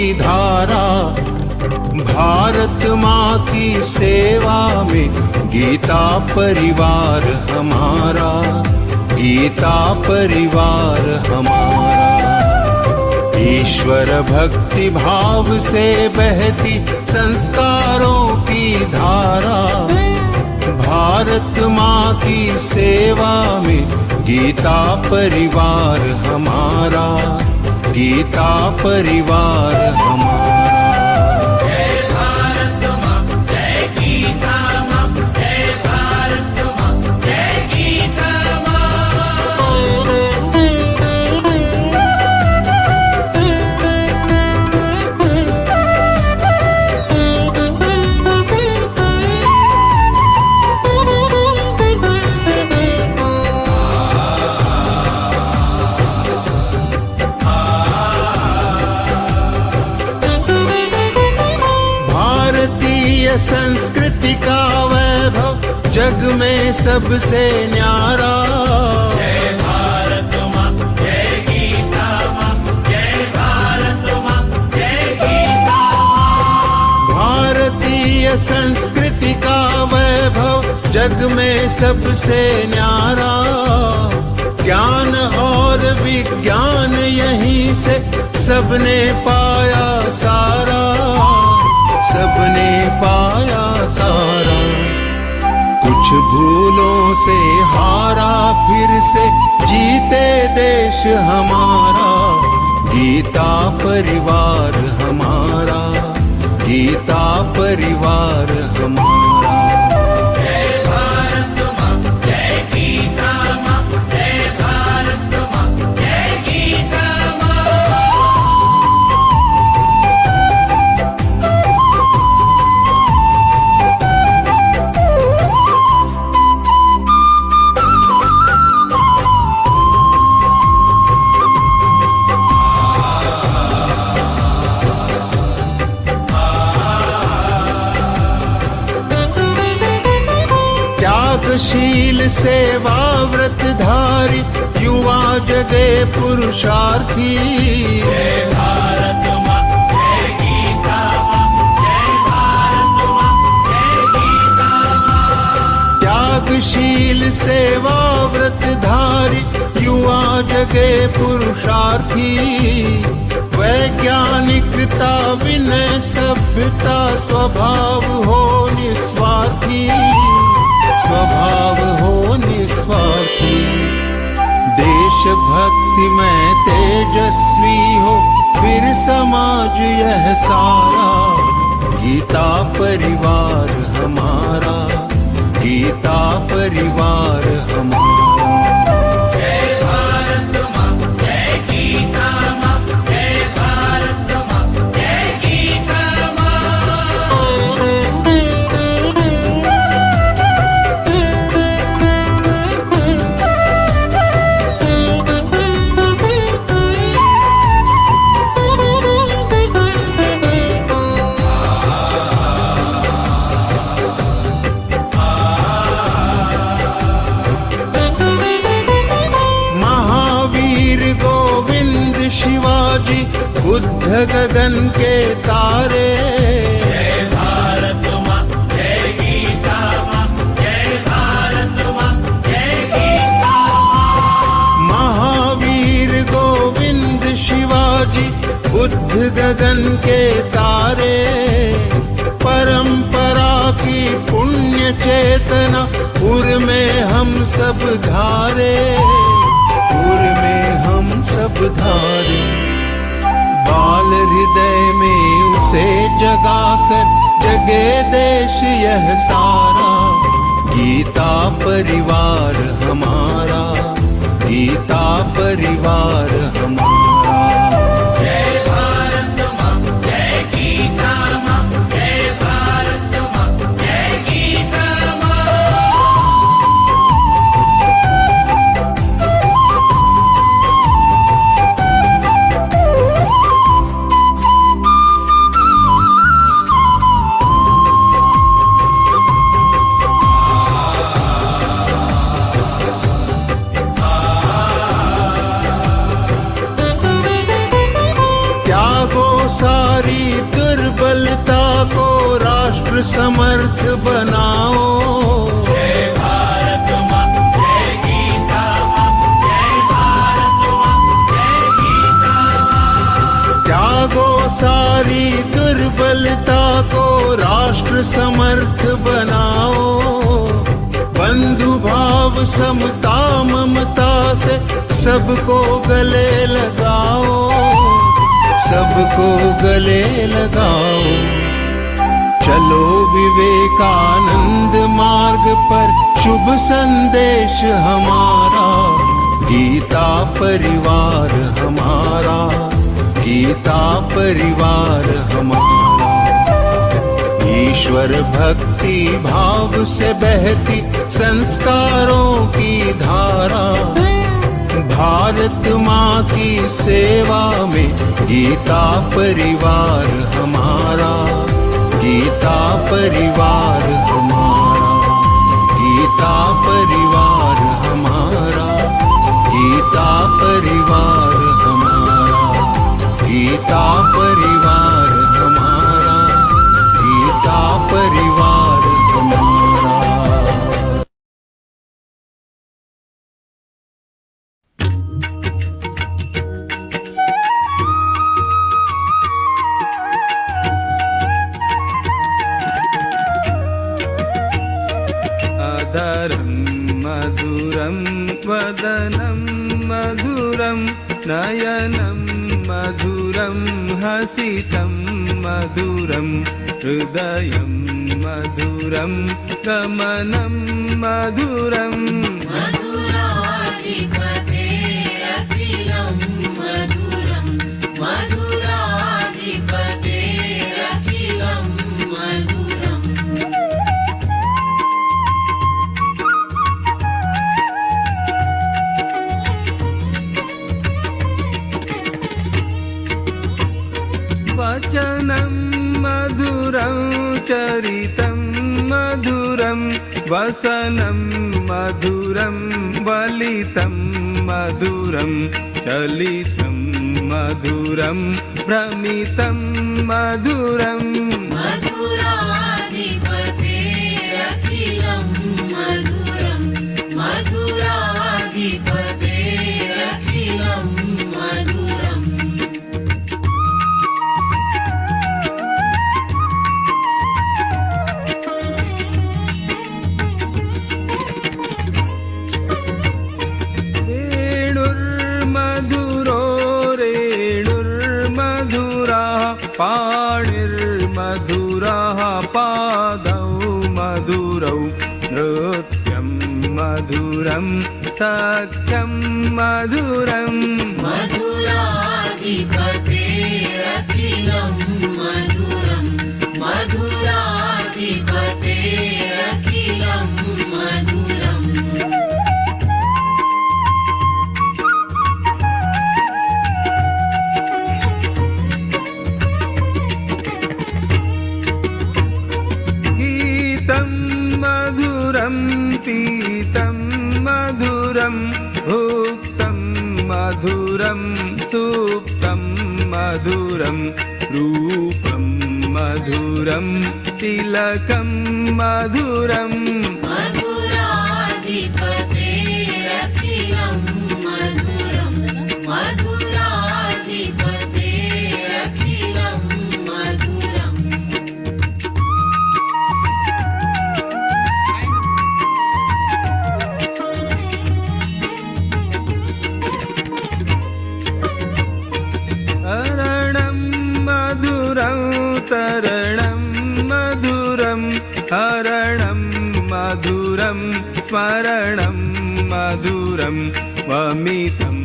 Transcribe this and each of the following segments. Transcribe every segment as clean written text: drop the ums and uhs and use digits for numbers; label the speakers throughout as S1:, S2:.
S1: धारा भारत माँ की सेवा में गीता परिवार हमारा, गीता परिवार हमारा। ईश्वर भक्ति भाव से बहती संस्कारों की धारा भारत माँ की सेवा में गीता परिवार हमारा, गीता परिवार हमारा।
S2: जय भारत माँ, जय गीता माँ, जय भारत माँ, जय गीता
S1: संस्कृति का वैभव जग में सबसे न्यारा।
S2: जय भारत माँ, जय गीता माँ, जय भारत माँ, जय गीता माँ।
S1: भारतीय संस्कृति का वैभव जग में सबसे न्यारा। ज्ञान और विज्ञान यहीं से सबने पाया सारा, सबने पाया सारा। कुछ भूलों से हारा फिर से जीते देश हमारा, गीता परिवार हमारा, गीता परिवार हमारा।
S2: जय भारत माँ, जय गीता माँ, जय भारत माँ, जय गीता माँ।
S1: शील सेवा व्रतधारी युवा जगे पुरुषार्थी।
S2: जय भारत माँ, जय गीता माँ, जय भारत माँ, जय गीता माँ।
S1: त्यागशील सेवा व्रतधारी युवा जगे पुरुषार्थी। वैज्ञानिकता विनय सभ्यता स्वभाव हो निस्वार्थी, स्वभाव हो निस्वार्थी। देशभक्ति में तेजस्वी हो फिर समाज यह सारा, गीता परिवार हमारा, गीता परिवार हमारा।
S2: जय भारत माँ, जय गीता माँ, जय भारत माँ, जय गीता माँ।
S1: शिवाजी बुद्ध गगन के तारे।
S2: जय भारत माँ, जय गीता माँ, जय भारत माँ, जय गीता माँ।
S1: महावीर गोविंद शिवाजी बुद्ध गगन के तारे। परंपरा की पुण्य चेतना उर में हम सब धारे, उर में हम सब धारे। बाल हृदय में उसे जगाकर जगे देश यह सारा, गीता परिवार हमारा, गीता परिवार हमारा।
S2: जय भारत माँ, जय गीता माँ, जय भारत माँ, जय गीता माँ।
S1: समर्थ बनाओ।
S2: जय भारत माँ, जय गीता माँ, जय भारत माँ, जय गीता माँ।
S1: त्यागो सारी दुर्बलता को राष्ट्र समर्थ बनाओ। बंधु भाव समता ममता से सबको गले लगाओ, सबको गले लगाओ। चलो विवेकानंद मार्ग पर शुभ संदेश हमारा। गीता परिवार हमारा, गीता परिवार हमारा। ईश्वर भक्ति भाव से बहती संस्कारों की धारा। भारत माँ की सेवा में गीता परिवार हमारा, गीता परिवार हमारा, गीता परिवार हमारा, गीता परिवार हमारा, गीता परिवार हमारा, गीता परिवार हमारा।
S3: अधरं मधुरं वदनं मधुरं नयनं मधुरं हसितं मधुरं हृदयं मधुरं गमनं मधुरं।
S4: मधुराधिपतेरखिलं मधुरं मधुराधिपतेरखिलं मधुरम्।
S3: वचनं मधुरं चरितं मधुरं वसनं मधुरं वलितं मधुरं चलितं मधुरं भ्रमितं मधुरम्।
S4: मधुराधिपतेरखिलं मधुरं मधुराधिपतेरखिलं मधुरम्।
S3: रेणुर्मधुरो रेणुर्मधुराः पाणिर्मधुराः पादौ मधुरौ नृत्यं मधुरं सख्यं मधुरम्।
S4: मधुराधिपतेरखिलं मधुरं मधुराधिपतेरखिलं मधुरम्।
S3: गीतं मधुरं पीतं मधुरं भुक्तं मधुरं सुप्तं मधुरं रूपं मधुरं तिलकं मधुरम्।
S4: मधुराधिपतेरखिलं मधुरं मधुराधिपतेरखिलं मधुरम्।
S3: हरणं मधुरं तरणं मधुरं हरणं मधुरं स्मरणं मधुरं वमितं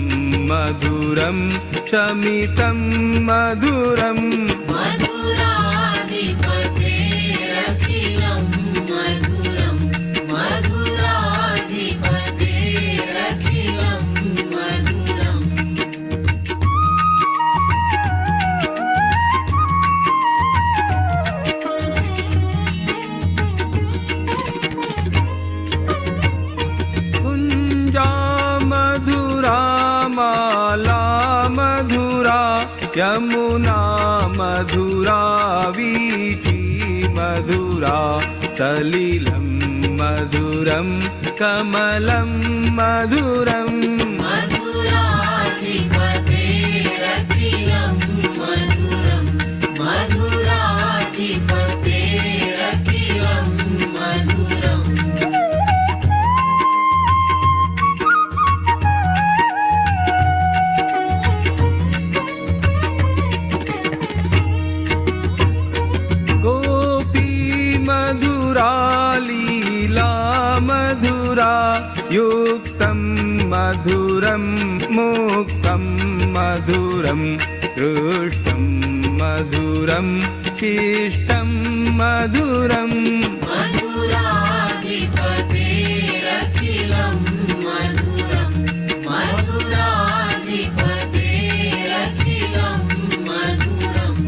S3: मधुरं शमितं मधुरम्।
S4: मधुराधिपतेरखिलं मधुरं मधुराधिपतेरखिलं मधुरम्।
S3: कुञ्जा मधुरा माला मधुरा यमुना मधुरा वीथी मधुरा मधुरा सलिलं मधुरं कमलं मधुरम्
S4: मधुराधिपतेरखिलं मधुरं मधुराधिपतेरखिलं मधुरम्
S3: गोपी मधुरा लीला मधुरा युक्तं मधुरं मुक्तं मधुरं दृष्टं मधुरं शिष्टं मधुरम्
S4: मधुराधिपतेरखिलं मधुरं मधुराधिपतेरखिलं मधुरम्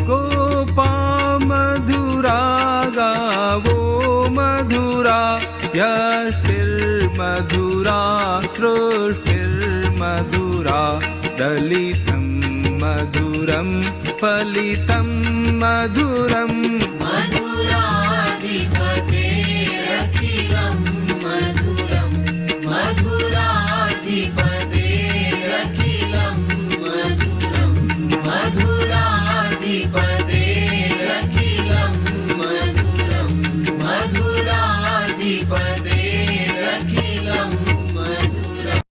S3: गोपा मधुरा गावो मधुरा यष्टिर्मधुरा सृष्टिर्मधुरा दलितं मधुरं फलितं मधुरम्
S4: मधुराधिपतेरखिलं मधुरं मधुराधिपतेरखिलं मधुरं मधुराधिपतेरखिलं मधुरं मधुराधिपतेरखिलं मधुरम्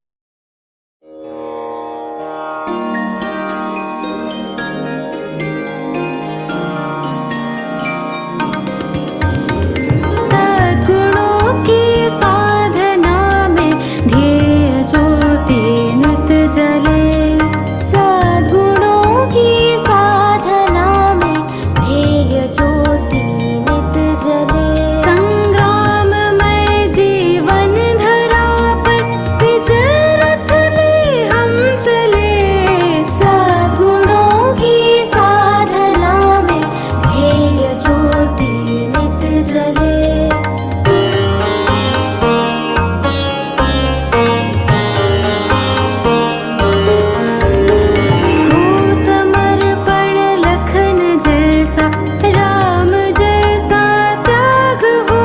S5: सद्गुणों की साधना में ध्येय ज्योति नित जले सद्गुणों की साधना में ध्येय ज्योति नित जले संग्राममय जीवन धरा पर विजय रथ ले हम चले सद्गुणों की साधना में ध्येय ज्योति नित जले हो समर्पण लखन जैसा राम जैसा त्याग हो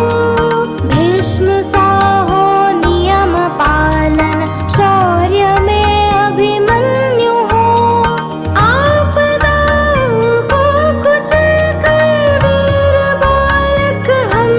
S5: भीष्म सा हो नियम पालन शौर्य में अभिमन्यु हो आपदाओं को कुचल कर वीर बालक हम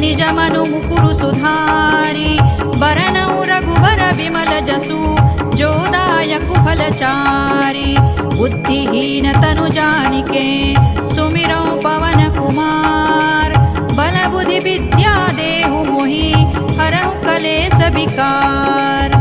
S6: निज मनु मुकुरु सुधारी बरनउ रघुबर बिमल जसु जोदायक फलचारी बुद्धिहीन तनु जानिके सुमिरौ पवन कुमार बल बुद्धि विद्या देहु मोहि हरहु कलेस विकार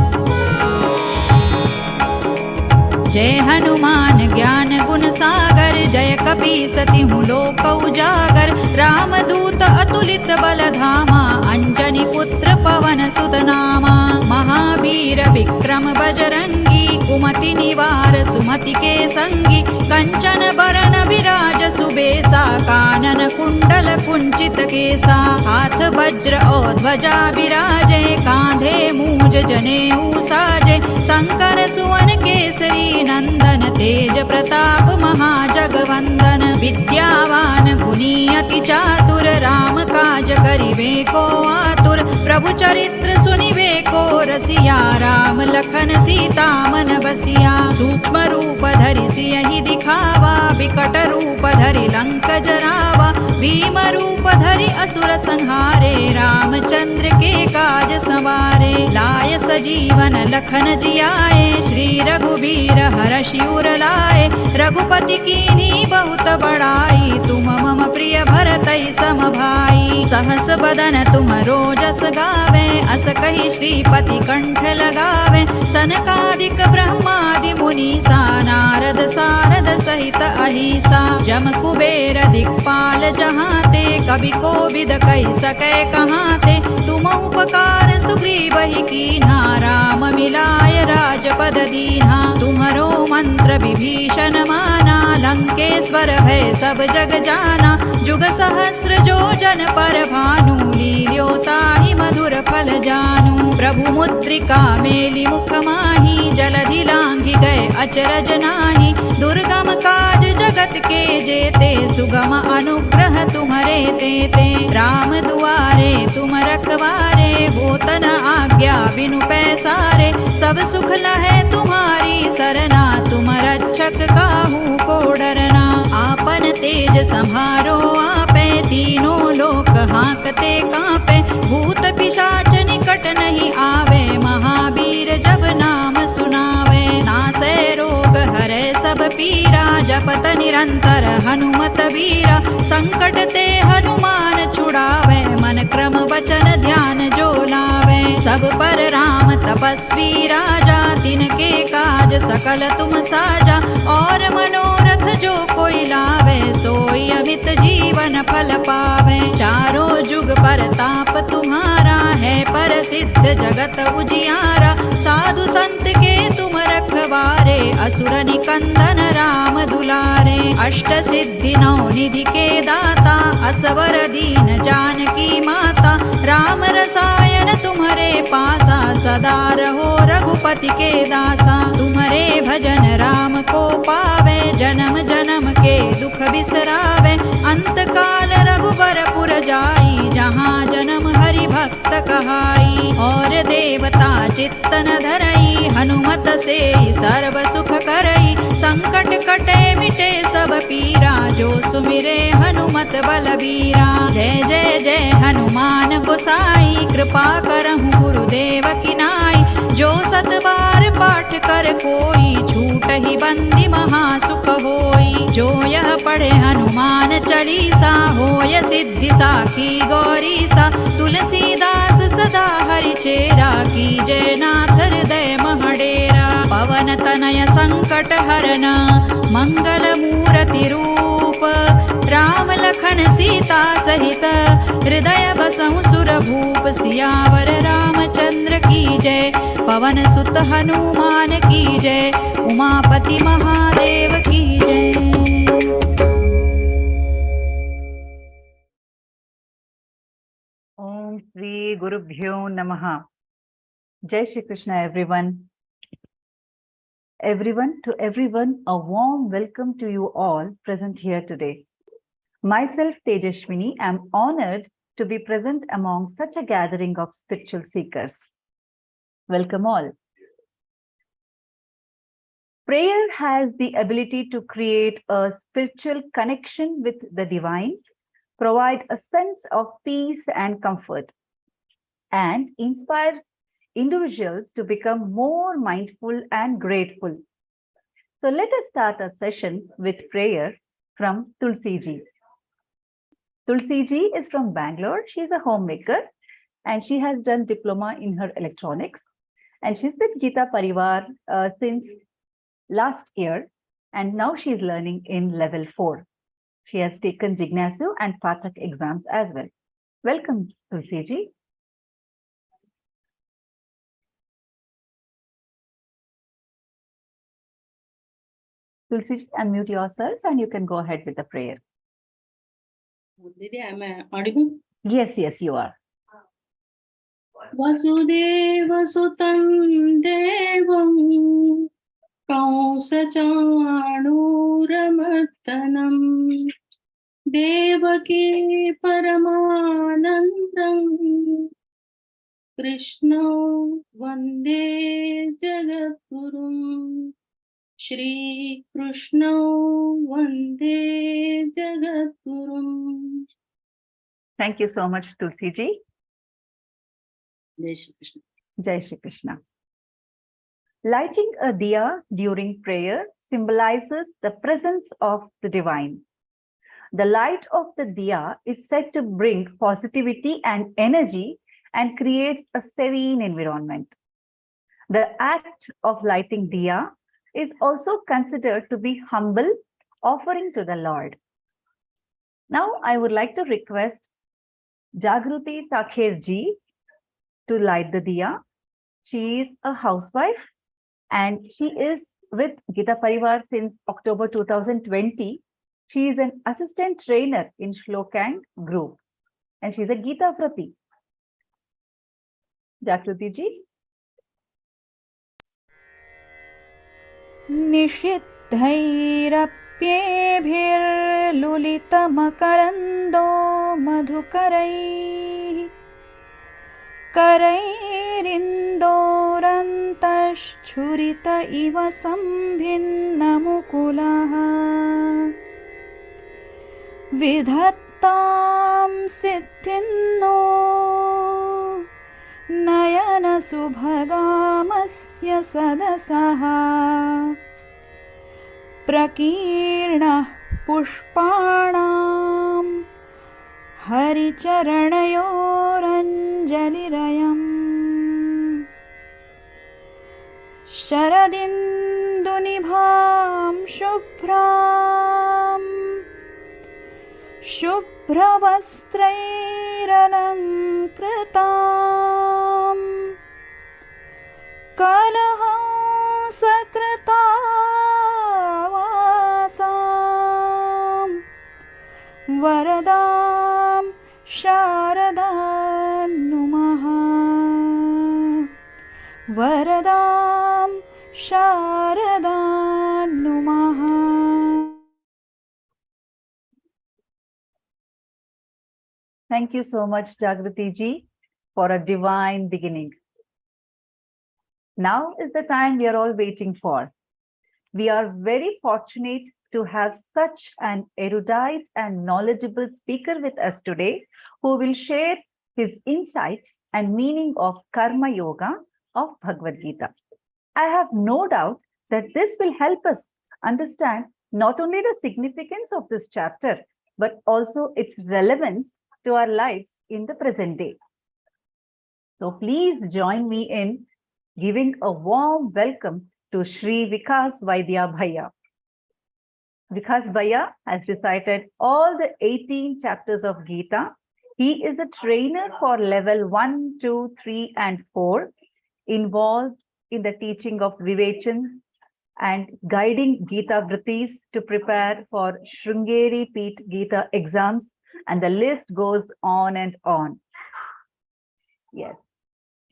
S6: जय हनुमान ज्ञान गुण सागर जय कपीसति लोक उजागर रामदूत अतुलित बल धामा अंजनी पुत्र पवन सुत नामा महावीर विक्रम बजरंगी कुमति निवार सुमति के संगी कंचन बरन विराज सुबेसा कानन कुंडल कुंचित केसा हाथ वज्र और ध्वजा विराजे कांधे मूज जनेऊ साजे शंकर सुवन केसरी नंदन तेज प्रताप महाजगवंदन विद्यावान गुणी अति चातुर राम काज करिबे को आतुर प्रभु चरित्र सुनिबे को रसिया राम लखन सीता मन बसिया सूक्ष्म रूप धरि सियहि दिखावा विकट रूप धरि लंक जरावा भीम रूप धरि असुर संहारे रामचंद्र के काज संवारे लाय सजीवन लखन जियाए श्री रघुबीर हरषि उर लाए रघुपति कीन्ही बहुत बड़ाई तुम मम प्रिय भरतहि सम भाई सहस बदन तुम रोजस गावे अस कहि श्रीपति कंठ लगावे सनकादिक ब्रह्मादि मुनीसा नारद सारद सहित अहिसा जम कुबेर दिक्पाल जहाते कवि कोविद कहि सकै कहाते तुम उपकार सुग्रीवहि कीन्हा राम मिलाय राजपद दीन्हा तुम्हरो मंत्र विभीषण माना लंकेश्वर भय सब जग जाना जुग सहस्र जो जन पर भानु लील्योताहि मधुर फल जानू प्रभु मुद्रिका मेलि मुख माहि जलधि लांघि गए अचरज नाही दुर्गम काज जगत के जेते सुगम अनुग्रह तुम्हरे तेते राम दुआरे तुम रखवारे होतन आज्ञा बिनु पैसारे सब सुख लहै तुम्हारी सरना तुम रक्षक काहू को डरना आपन तेज संहारो आपे तीनों लोक हांकते कांपे भूत पिशाच निकट नहीं आवे महावीर जब नाम सुनावे नासै रोग हरै सब पीरा जपत निरंतर हनुमत वीरा संकट ते हनुमान छुड़ावे मन क्रम वचन ध्यान जो लावे सब पर राम तपस्वी राजा तिनके काज सकल तुम साजा और मनोरथ जो कोई लावे सोई अमित जीवन फल पावे चारों जुग पर ताप तुम्हारा है प्रसिद्ध जगत उजियारा साधु संत के तुम रखवारे असुर निकंदन राम दुलारे अष्ट सिद्धि नौ निधि के दाता असवर दीन जानकी माता राम रसायन तुम्हारे पासा सदा रहो रघुपति के दासा तुम्हारे भजन राम को पावे जन्म जन्म के दुख बिसरावे अंत काल रघुबर पुर जाई जहाँ जन्म हरि भक्त कहाई और देवता चित्तन धरई हनुमत से सर्व सुख करई संकट कटे मिटे सब पीरा जो सुमिरे हनुमत बलबीरा जय जय जय हनुमान गोसाई कृपा करहु गुरुदेव की नाई जो सत बार पाठ कर कोई छूट ही बंदी महासुख होई जो यह पढ़े हनुमान चालीसा होय सिद्धि साखी गौरीसा तुलसीदास सदा हरि चेरा की जय नाथ हृदय महडेरा पवन तनय संकट हरन मंगल मूर्ति रूप राम लखन सीता सहित हृदय बसहु सुर भूप सियावर रामचंद्र की जय पवन सुत हनुमान की जय उमापति महादेव की जय।
S7: ओम श्री गुरुभ्यो नमः। Jai Shri Krishna, everyone. To everyone, a warm welcome to you all present here today. Myself, Tejashwini, am honored to be present among such a gathering of spiritual seekers. Welcome all. Prayer has the ability to create a spiritual connection with the divine provide a sense of peace and comfort, and inspires individuals to become more mindful and grateful. So let us start our session with prayer from Tulsi ji. Tulsi ji is from Bangalore. She is a homemaker and she has done diploma in her electronics. And she's with Geeta Parivar since last year. And now she's learning in level 4. She has taken Jignasu and Pathak exams as well. Welcome, Tulsi ji. Tulsi ji, unmute yourself and you can go ahead with the prayer.
S8: Didi, am I audible?
S7: Yes, yes, you are.
S8: Vasudeva Sutam Devam Kausachanuramartanam Devaki Paramanandam Krishna Vande Jagadgurum Shri Krishna Vande Jagadgurum.
S7: Thank you so much, Tulsi ji.
S8: Jai Shri Krishna.
S7: Jai Shri Krishna. Lighting a diya during prayer symbolizes the presence of the divine. The light of the diya is said to bring positivity and energy and creates a serene environment. The act of lighting diya is also considered to be humble offering to the Lord. Now I would like to request Jagruti Takher ji to light the diya. She is a housewife and she is with Geeta Parivar since October 2020. She is an assistant trainer in Shlokang group and she is a Geeta Vrati. Jagruti ji.
S6: निषिद्धैरप्येभिर्लुलितमकरन्दो मधुकरैः करैरिन्दोरन्तश्छुरित इव सम्भिन्नमुकुलः विधत्तां सिद्धिन्नो नयनसुभगामस्य सदसः प्रकीर्णः पुष्पाणां हरिचरणयोरञ्जलिरयम् शरदिन्दुनिभां शुभ्रां शुभ्रवस्त्रैरलङ्कृतां कलहंसकृतावासां वरदां शारदां नुमः वरदां शारदां नुमः.
S7: Thank you so much, Jagruti ji, for a divine beginning. Now is the time we are all waiting for. We are very fortunate to have such an erudite and knowledgeable speaker with us today who will share his insights and meaning of Karma Yoga of Bhagavad Gita. I have no doubt that this will help us understand not only the significance of this chapter, but also its relevance to our lives in the present day. So please join me in giving a warm welcome to Shri Vikas Vaidya Bhaiya. Vikas Bhaiya has recited all the 18 chapters of Geeta. He is a trainer for level 1, 2, 3, and 4, involved in the teaching of Vivechan and guiding Geeta Vratis to prepare for Shrungeri Peeth Geeta exams, and the list goes on and on. Yes.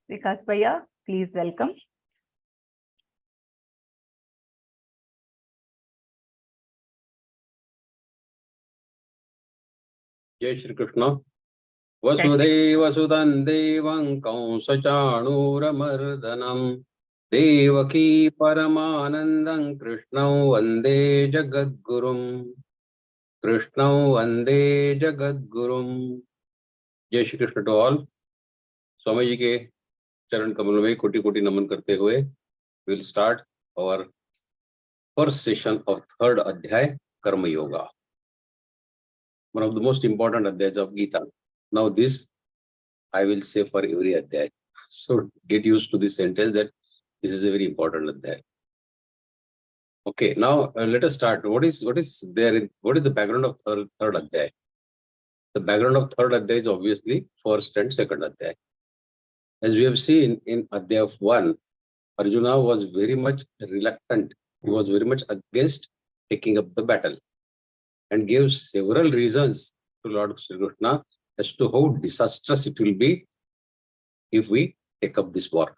S7: Vikas Bhaiya, please welcome.
S9: Jai Shri Krishna. Vasudeva Sudan Devam Kausachanuramardanam Devaki Paramanandam Krishnam Vande Jagadgurum. Krishnam Vande Jagadgurum. जय Shri Krishna to all. Swami ji के चरण कमल में कोटि कोटि नमन करते हुए will start our first session of third अध्याय Karma yoga, one of the most important adhyayas of Geeta. Now this I will say for every adhyay, so get used to this sentence that this is a very important adhyay. Okay, now let us start. What is there? What is the background of third adhyay? The background of third adhyay is obviously first and second adhyay. As we have seen in adhyay 1, Arjuna was very much reluctant. He was very much against taking up the battle and gave several reasons to Lord Shri Krishna as to how disastrous it will be if we take up this war.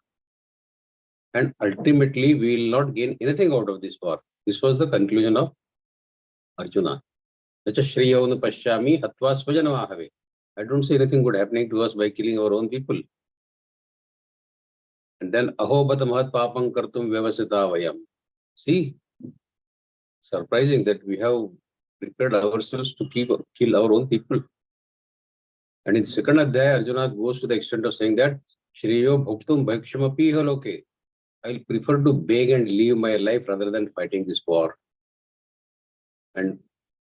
S9: And ultimately, we will not gain anything out of this war. This was the conclusion of Arjuna. Shri pashyami hatva svajanamahave. I don't see anything good happening to us by killing our own people. And then aho batamahat papam kartum vyavasita vayam. See, surprising that we have prepared ourselves to kill our own people. And in second adhyaya, Arjuna goes to the extent of saying that Shriyo bhuktum bhakshamapi haloke. I'll prefer to beg and live my life rather than fighting this war. And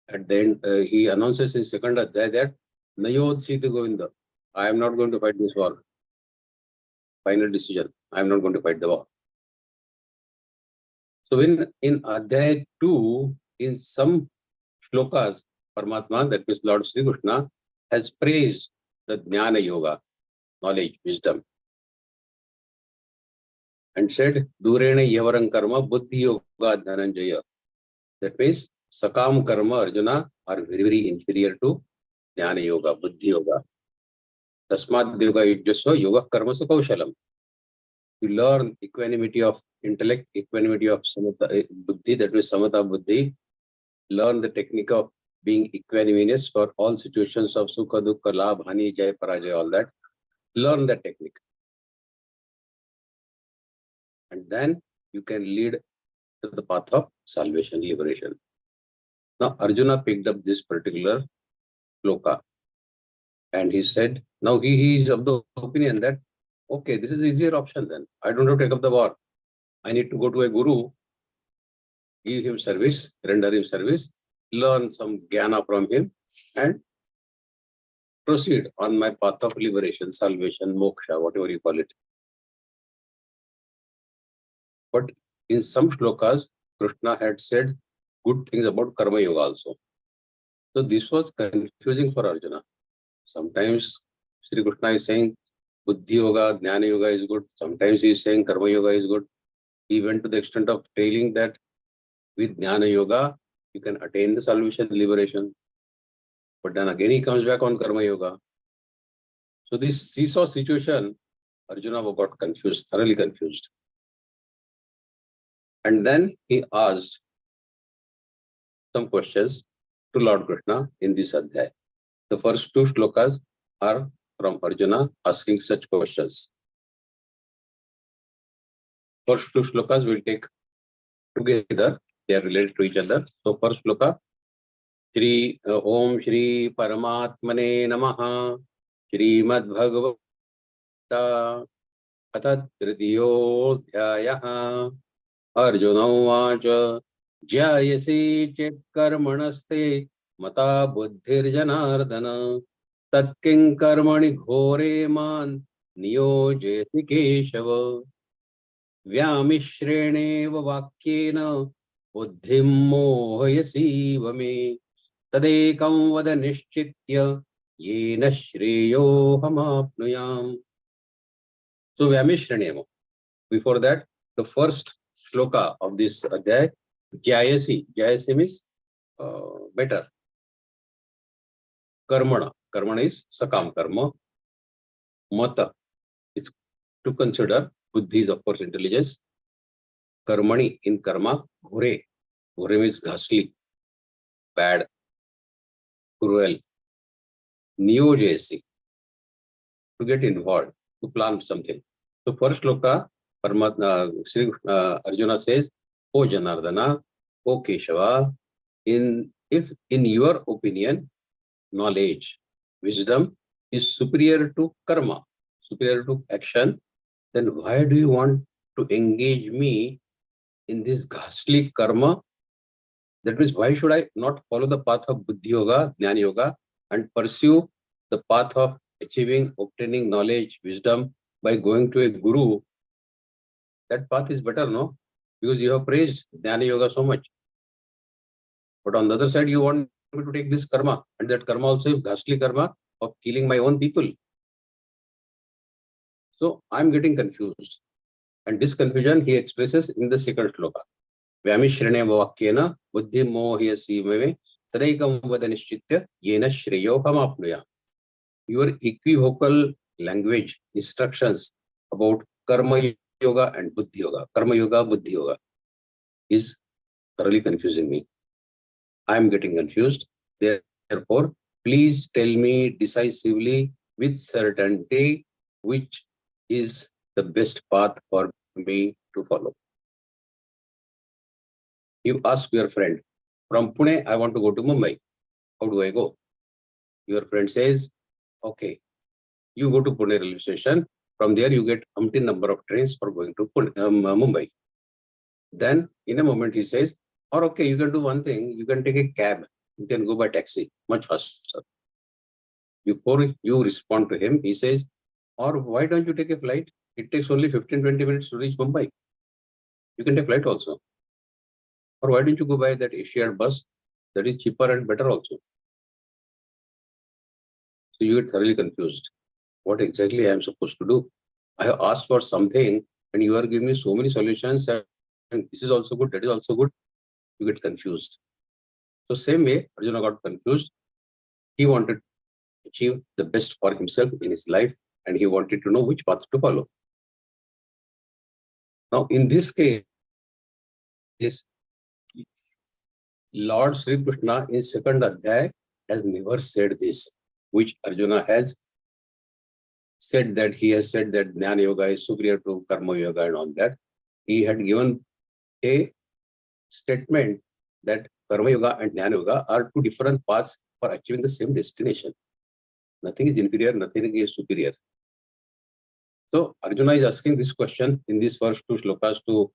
S9: at the end, he announces in second adhyaya that Nayod Sita Govinda. I am not going to fight this war. Final decision. I am not going to fight the war. So in adhyaya 2, in some shlokas, Paramatma, that means Lord Sri Krishna, has praised the Jnana Yoga, knowledge, wisdom, and said, Durena Yavaram Karma Buddhi Yoga Dhananjaya. That means Sakam Karma, Arjuna, are very, very inferior to Jnana Yoga, Buddhi Yoga. Tasmad Yoga Yujjasva Yoga Karma Sakaushalam. You learn equanimity of intellect, equanimity of Samata Buddhi, that means Samata Buddhi. Learn the technique of being equanimous for all situations of Sukha, Dukkha, Labh, Hani, Jai, Parajay, all that. Learn that technique. And then you can lead to the path of salvation, liberation. Now, Arjuna picked up this particular shloka and he said, now he is of the opinion that, okay, this is the easier option then. I don't have to take up the war. I need to go to a guru, give him service, render him service, learn some jnana from him and proceed on my path of liberation, salvation, moksha, whatever you call it. But in some shlokas, Krishna had said good things about Karma Yoga also. So this was confusing for Arjuna. Sometimes Sri Krishna is saying Buddhi Yoga, Jnana Yoga is good. Sometimes he is saying Karma Yoga is good. He went to the extent of telling that with Jnana Yoga, you can attain the salvation, liberation. But then again he comes back on Karma Yoga. So this seesaw situation, Arjuna got confused, thoroughly confused. And then he asked some questions to Lord Krishna in this adhyay. The first two shlokas are from Arjuna asking such questions. First two shlokas we'll take together. They are related to each other. So first shloka, Shri Om Shri Paramatmane Namaha Śrīmad-Bhagavadgītā Athat Tritiyo Dhyayah Arjuna Uvaca Jyayasi Chet Karmanaste Mata Buddhir Janardana Tatkin Karmani Ghore Man Niyojesi Keshava Vyamishrene Vakyena Buddhim Mohayasi Vame Tadekam Vada Nishchitya Yena Shreyo Hamapnuyam. So Vyamishranema. Before that, the first shloka of this adhyay, Jyayasi. Jyayasi means better. Karmana. Karmana is Sakam Karma. Mata is to consider. Buddhi is of course intelligence. Karmani in karma. Ghore. Ghore means ghastly, bad, cruel. Niyojesi. To get involved, to plan something. So first shloka, Arjuna says, O Janardana, O Keshava, in if in your opinion, knowledge, wisdom is superior to karma, superior to action, then why do you want to engage me in this ghastly karma? That means, why should I not follow the path of Buddhi Yoga, Jnana Yoga, and pursue the path of achieving, obtaining knowledge, wisdom by going to a guru? That path is better, no? Because you have praised Jnana Yoga so much. But on the other side, you want me to take this karma, and that karma also is ghastly karma of killing my own people. So I'm getting confused. And this confusion he expresses in the second shloka. Vyamishranaya vakyena buddhi mohyasi meve tadaikam vadanishchitya yena shreyo hamapnuya. Your equivocal language, instructions about karma yoga and buddhi yoga, karma yoga, buddhi yoga, is thoroughly confusing me. I'm getting confused. Therefore, please tell me decisively with certainty which is the best path for me to follow. You ask your friend, from Pune, I want to go to Mumbai. How do I go? Your friend says, okay, you go to Pune railway station. From there, you get umpteen number of trains for going to Pune, Mumbai. Then, in a moment, he says, or okay, you can do one thing. You can take a cab. You can go by taxi, much faster. Before you respond to him, he says, or why don't you take a flight? It takes only 15-20 minutes to reach Mumbai. You can take flight also. Or why don't you go by that Asiad bus? That is cheaper and better also. So you get thoroughly confused. What exactly I am supposed to do? I have asked for something and you are giving me so many solutions and this is also good, that is also good. You get confused. So same way, Arjuna got confused. He wanted to achieve the best for himself in his life and he wanted to know which path to follow. Now, in this case, Lord Sri Krishna in second Adhyaya has never said this, which Arjuna has said, that he has said that Jnana Yoga is superior to Karma Yoga and all that. He had given a statement that Karma Yoga and Jnana Yoga are two different paths for achieving the same destination. Nothing is inferior, nothing is superior. So Arjuna is asking this question in these first two shlokas to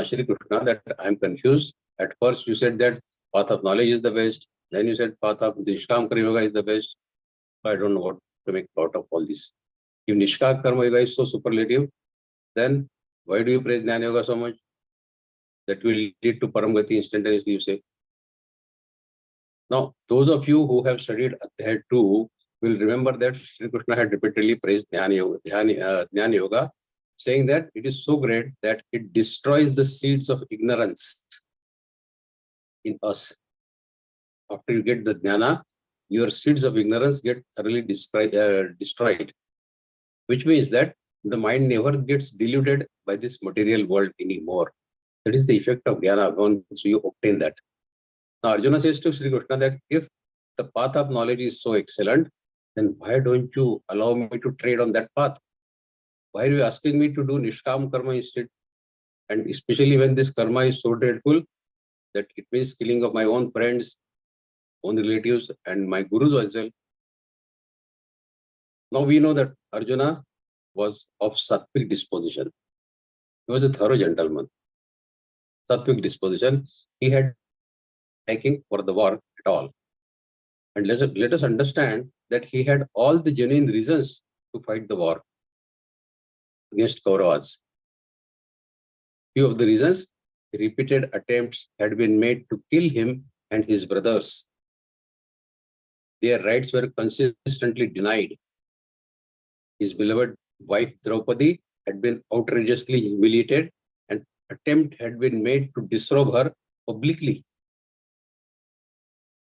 S9: Shri Krishna, that I am confused. At first you said that path of knowledge is the best. Then you said path of Nishkam Karma Yoga is the best. I don't know what to make out of all this. If Nishkam Karma Yoga is so superlative, then why do you praise Jnana Yoga so much? That will lead to Paramgati instantaneously, you say. Now, those of you who have studied Adhyaya 2 will remember that Shri Krishna had repeatedly praised Jnana Yoga, saying that it is so great that it destroys the seeds of ignorance in us. After you get the Jnana, your seeds of ignorance get thoroughly destroyed, which means that the mind never gets deluded by this material world anymore. That is the effect of Jnana once you obtain that. Now, Arjuna says to Shri Krishna that if the path of knowledge is so excellent, then why don't you allow me to trade on that path? Why are you asking me to do Nishkam Karma instead? And especially when this karma is so dreadful that it means killing of my own friends, own relatives, and my gurus as well. Now we know that Arjuna was of sattvic disposition. He was a thorough gentleman. Sattvic disposition. He had liking for the war at all. And let us understand that he had all the genuine reasons to fight the war against Kauravas. Few of the reasons: repeated attempts had been made to kill him and his brothers. Their rights were consistently denied. His beloved wife Draupadi had been outrageously humiliated and attempt had been made to disrobe her publicly.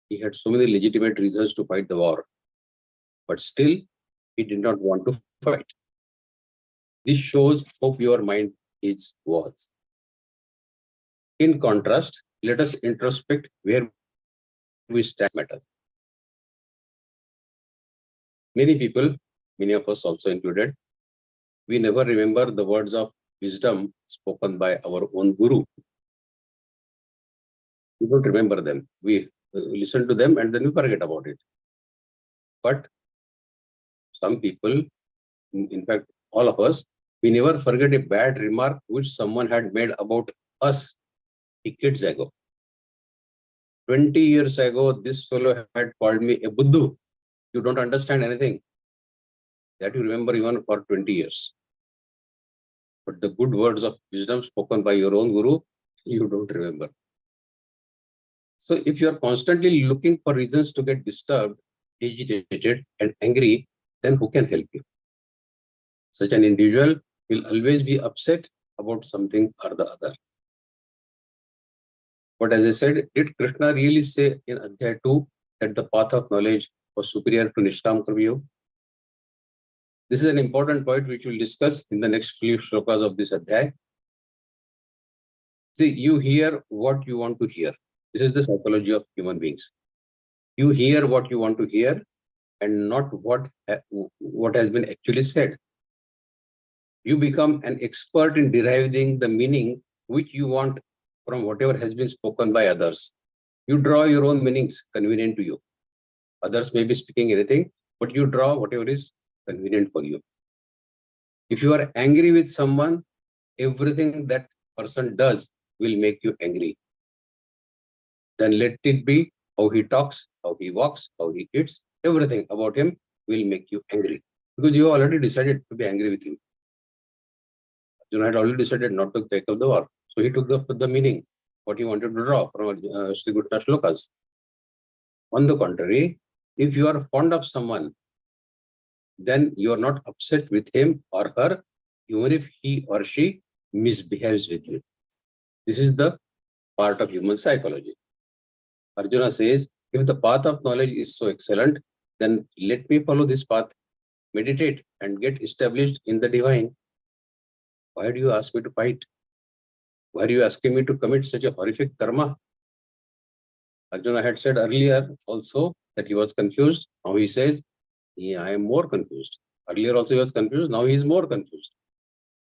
S9: He had so many legitimate reasons to fight the war, but still he did not want to fight. This shows how pure mind his was. In contrast, let us introspect where we stand matter. Many people, many of us also included, we never remember the words of wisdom spoken by our own guru. We don't remember them. We listen to them and then we forget about it. But some people, in fact, all of us, we never forget a bad remark which someone had made about us decades ago. 20 years ago, this fellow had called me a Buddhu. You don't understand anything. That you remember even for 20 years. But the good words of wisdom spoken by your own guru, you don't remember. So if you are constantly looking for reasons to get disturbed, agitated, and angry, then who can help you? Such an individual will always be upset about something or the other. But as I said, did Krishna really say in Adhyaya 2 that the path of knowledge was superior to Nishkam Karma Yoga? This is an important point which we'll discuss in the next few shlokas of this Adhyaya. See, you hear what you want to hear. This is the psychology of human beings. You hear what you want to hear and not what has been actually said. You become an expert in deriving the meaning which you want from whatever has been spoken by others. You draw your own meanings convenient to you. Others may be speaking anything, but you draw whatever is convenient for you. If you are angry with someone, everything that person does will make you angry. Then let it be how he talks, how he walks, how he eats, everything about him will make you angry. Because you already decided to be angry with him. You had already decided not to take up the war. So he took the meaning, what he wanted to draw from Sri Krishna shlokas. On the contrary, if you are fond of someone, then you are not upset with him or her, even if he or she misbehaves with you. This is the part of human psychology. Arjuna says, if the path of knowledge is so excellent, then let me follow this path, meditate and get established in the divine. Why do you ask me to fight? Why are you asking me to commit such a horrific karma? Arjuna had said earlier also that he was confused. Now he says, yeah, I am more confused. Earlier also he was confused. Now he is more confused.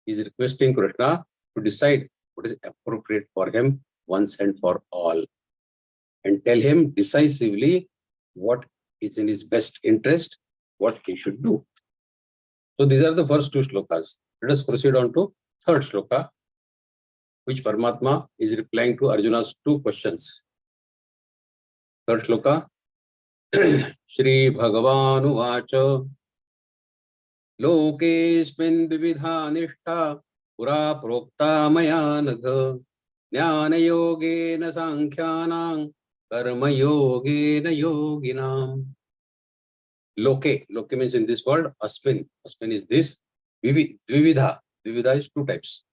S9: He is requesting Krishna to decide what is appropriate for him once and for all. And tell him decisively what is in his best interest, what he should do. So these are the first two shlokas. Let us proceed on to third shloka, which Paramatma is replying to Arjuna's two questions. Third shloka, Śrī-Bhagavānu vāca Lokesmin vividhā nishtha purā prokta maya nagha jnana yogena sankhyanam karma yogena yoginam. Loke means in this world, asmin. Asmin is this. Dvividha. Dvividha is two types.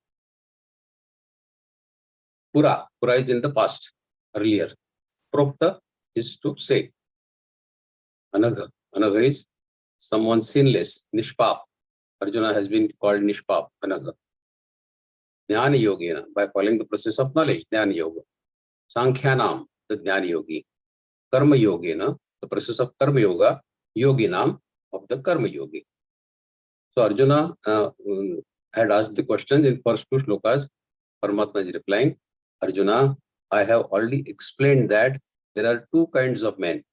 S9: Pura is in the past, earlier. Prokta is to say. Anagha is someone sinless, nishpap. Arjuna has been called nishpap, anagha. Jnana yogena, by following the process of knowledge, jnana yoga. Sankhyanam, the jnana yogi. Karma yogena, the process of karma yoga. Yoginam, of the karma yogi. So Arjuna had asked the question in first two shlokas. Paramatma is replying, Arjuna, I have already explained that there are two kinds of men.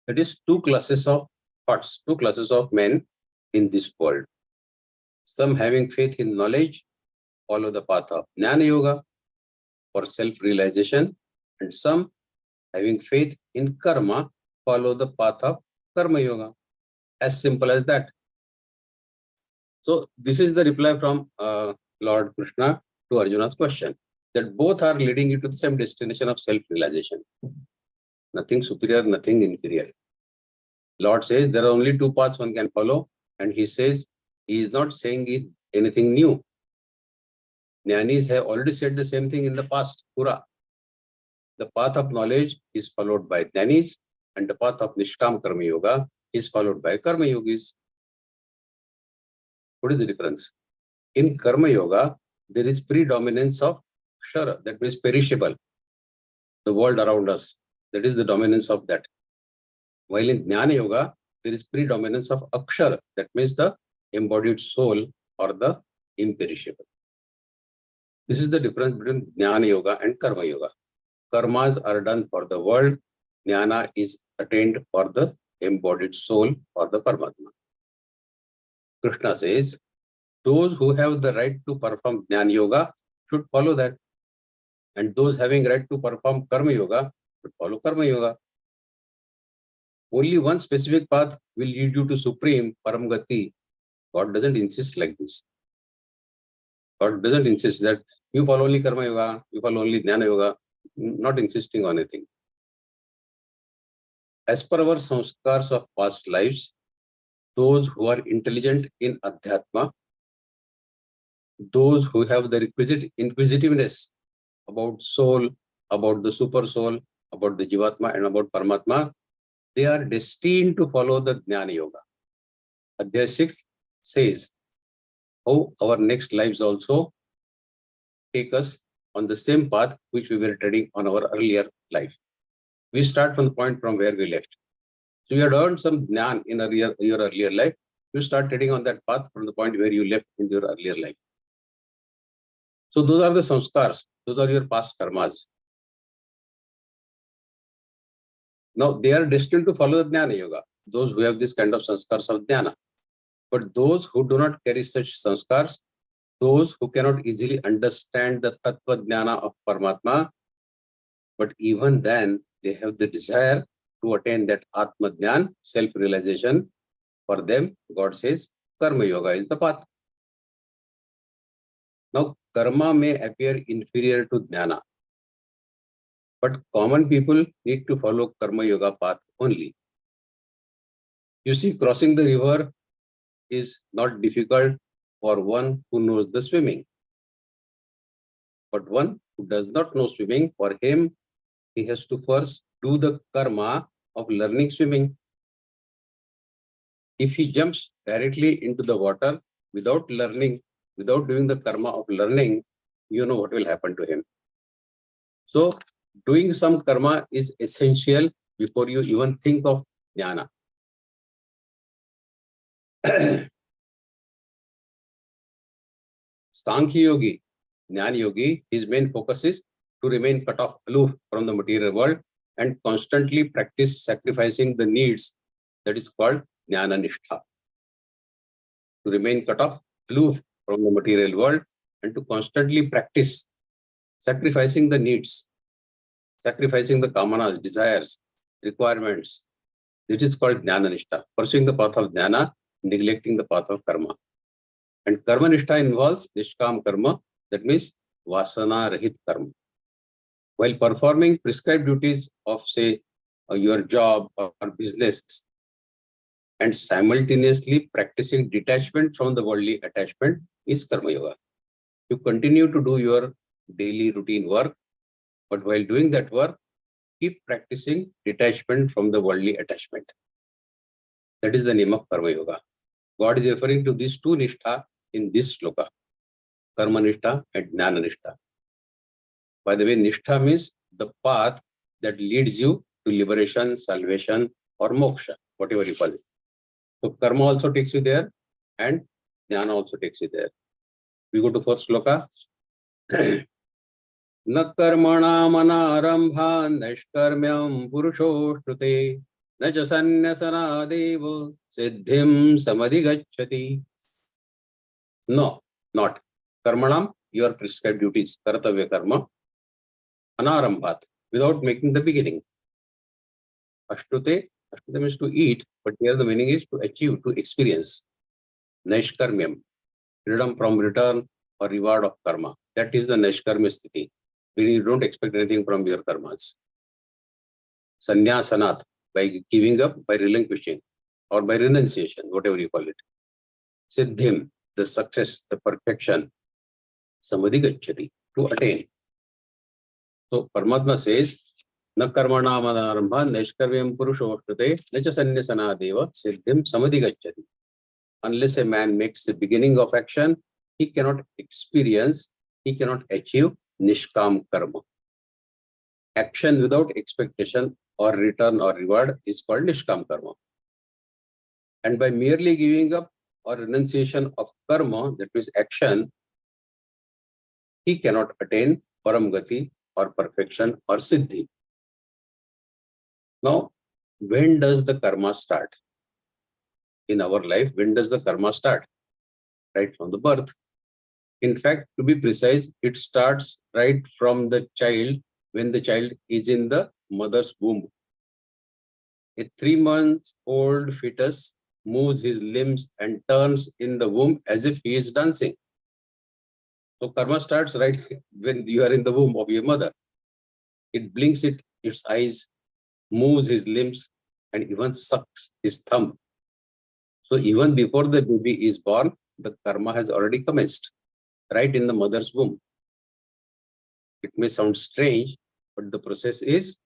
S9: That is two classes of thoughts, two classes of men in this world. Some having faith in knowledge, follow the path of Jnana Yoga for self-realization, and some having faith in karma, follow the path of Karma Yoga. As simple as that. So this is the reply from Lord Krishna to Arjuna's question, that both are leading you to the same destination of self-realization. Nothing superior, nothing inferior. Lord says there are only two paths one can follow, and he says he is not saying anything new. Jnanis have already said the same thing in the past, Pura. The path of knowledge is followed by Jnanis, and the path of Nishkam Karma Yoga is followed by Karma Yogis. What is the difference? In Karma Yoga, there is predominance of Kshara, that means perishable, the world around us. That is the dominance of that. While in Jnana Yoga, there is predominance of Akshara, that means the embodied soul or the imperishable. This is the difference between Jnana Yoga and Karma Yoga. Karmas are done for the world, jnana is attained for the embodied soul or the Paramatma. Krishna says, those who have the right to perform Jnana Yoga should follow that. And those having right to perform Karma Yoga should follow Karma Yoga. Only one specific path will lead you to Supreme Paramgati. God doesn't insist like this. God doesn't insist that you follow only Karma Yoga, you follow only Jnana Yoga, not insisting on anything. As per our samskars of past lives, those who are intelligent in Adhyatma, those who have the requisite inquisitiveness about soul, about the super soul, about the Jivatma and about Paramatma, they are destined to follow the Jnana Yoga. Adhyaya 6 says how our next lives also take us on the same path which we were treading on our earlier life. We start from the point from where we left. So you had earned some Jnana in your earlier life. You start treading on that path from the point where you left in your earlier life. So those are the samskars. Those are your past karmas. Now they are destined to follow the Jnana Yoga. Those who have this kind of samskars of Jnana. But those who do not carry such samskars, those who cannot easily understand the Tattva Jnana of Paramatma, but even then they have the desire to attain that Atma Jnana, self-realization. For them, God says, Karma Yoga is the path. Now, karma may appear inferior to Jnana, but common people need to follow Karma Yoga path only. You see, crossing the river is not difficult for one who knows the swimming. But one who does not know swimming, for him, he has to first do the karma of learning swimming. If he jumps directly into the water without learning, without doing the karma of learning, you know what will happen to him. So, doing some karma is essential before you even think of jnana. Sankhya Yogi, Jnana Yogi, his main focus is to remain cut off, aloof from the material world and constantly practice sacrificing the needs. That is called Jnana Nishtha. To remain cut off, aloof from the material world and to constantly practice sacrificing the needs, sacrificing the kamanas, desires, requirements. It is called Jnana Nishtha, pursuing the path of Jnana, neglecting the path of karma. And karma nishtha involves nishkam karma, that means vasana rahit karma. While performing prescribed duties of, say, your job or business, and simultaneously practicing detachment from the worldly attachment is karma yoga. You continue to do your daily routine work, but while doing that work, keep practicing detachment from the worldly attachment. That is the name of karma yoga. God is referring to these two nishtha in this shloka, karma nishtha and jnana nishtha. By the way, nishtha means the path that leads you to liberation, salvation, or moksha, whatever you call it. So karma also takes you there, and jnana also takes you there. We go to first shloka. Na karmana manarambha nashkarmyam purusho shrute na jasanyasana devo siddhim samadhigacchati. No, not. Karmanam, your prescribed duties, kartavya karma, anarambhat, without making the beginning. Ashrute, ashrute means to eat, but here the meaning is to achieve, to experience. Naishkarmyam, freedom from return or reward of karma. That is the Naishkarmya sthiti, when you don't expect anything from your karmas. Sanyasanat, by giving up, by relinquishing, or by renunciation, whatever you call it. Siddhim, the success, the perfection, samadhi gacchati, to attain. So Paramatma says, na karmana manarambha naishkarmyam purusho shrute na cha sanyasana deva siddhim samadhi gacchati. Unless a man makes the beginning of action, he cannot experience, he cannot achieve nishkam karma. Action without expectation or return or reward is called nishkam karma. And by merely giving up or renunciation of karma, that means action, he cannot attain param gati or perfection or siddhi. Now, when does the karma start? In our life, when does the karma start? Right from the birth. In fact, to be precise, it starts right from the child when the child is in the mother's womb. A 3-month-old fetus moves his limbs and turns in the womb as if he is dancing. So karma starts right when you are in the womb of your mother. It blinks its eyes, moves his limbs, and even sucks his thumb. So even before the baby is born, the karma has already commenced, right in the mother's womb. It may sound strange, but the process is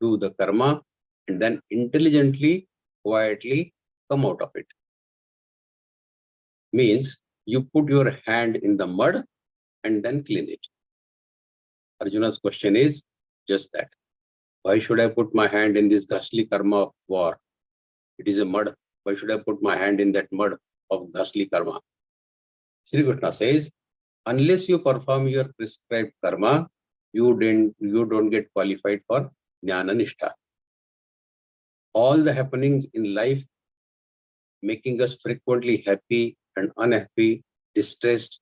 S9: do the karma and then intelligently, quietly come out of it. Means you put your hand in the mud and then clean it. Arjuna's question is just that. Why should I put my hand in this ghastly karma of war? It is a mud. Why should I put my hand in that mud of ghastly karma? Shri Krishna says, unless you perform your prescribed karma, you don't get qualified for jnana nishtha. All the happenings in life making us frequently happy and unhappy, distressed,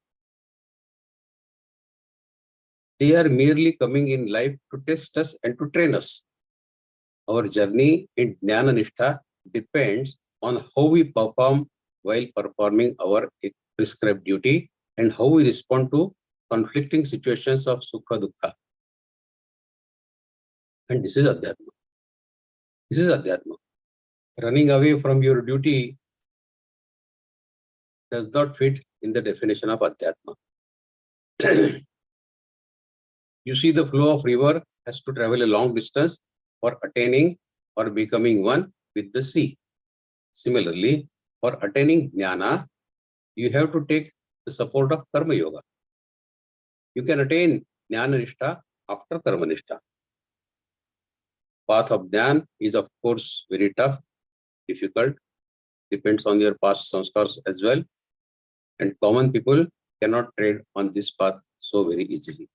S9: they are merely coming in life to test us and to train us. Our journey in jnana nishtha depends on how we perform while performing our prescribed duty and how we respond to conflicting situations of sukha dukkha. And this is adhyatma. This is adhyatma. Running away from your duty does not fit in the definition of adhyatma. You see, the flow of river has to travel a long distance for attaining or becoming one with the sea. Similarly, for attaining jnana, you have to take the support of karma yoga. You can attain jnana nishtha after karma nishtha. Path of jnana is of course very tough, difficult, depends on your past sanskars as well, and common people cannot tread on this path so very easily.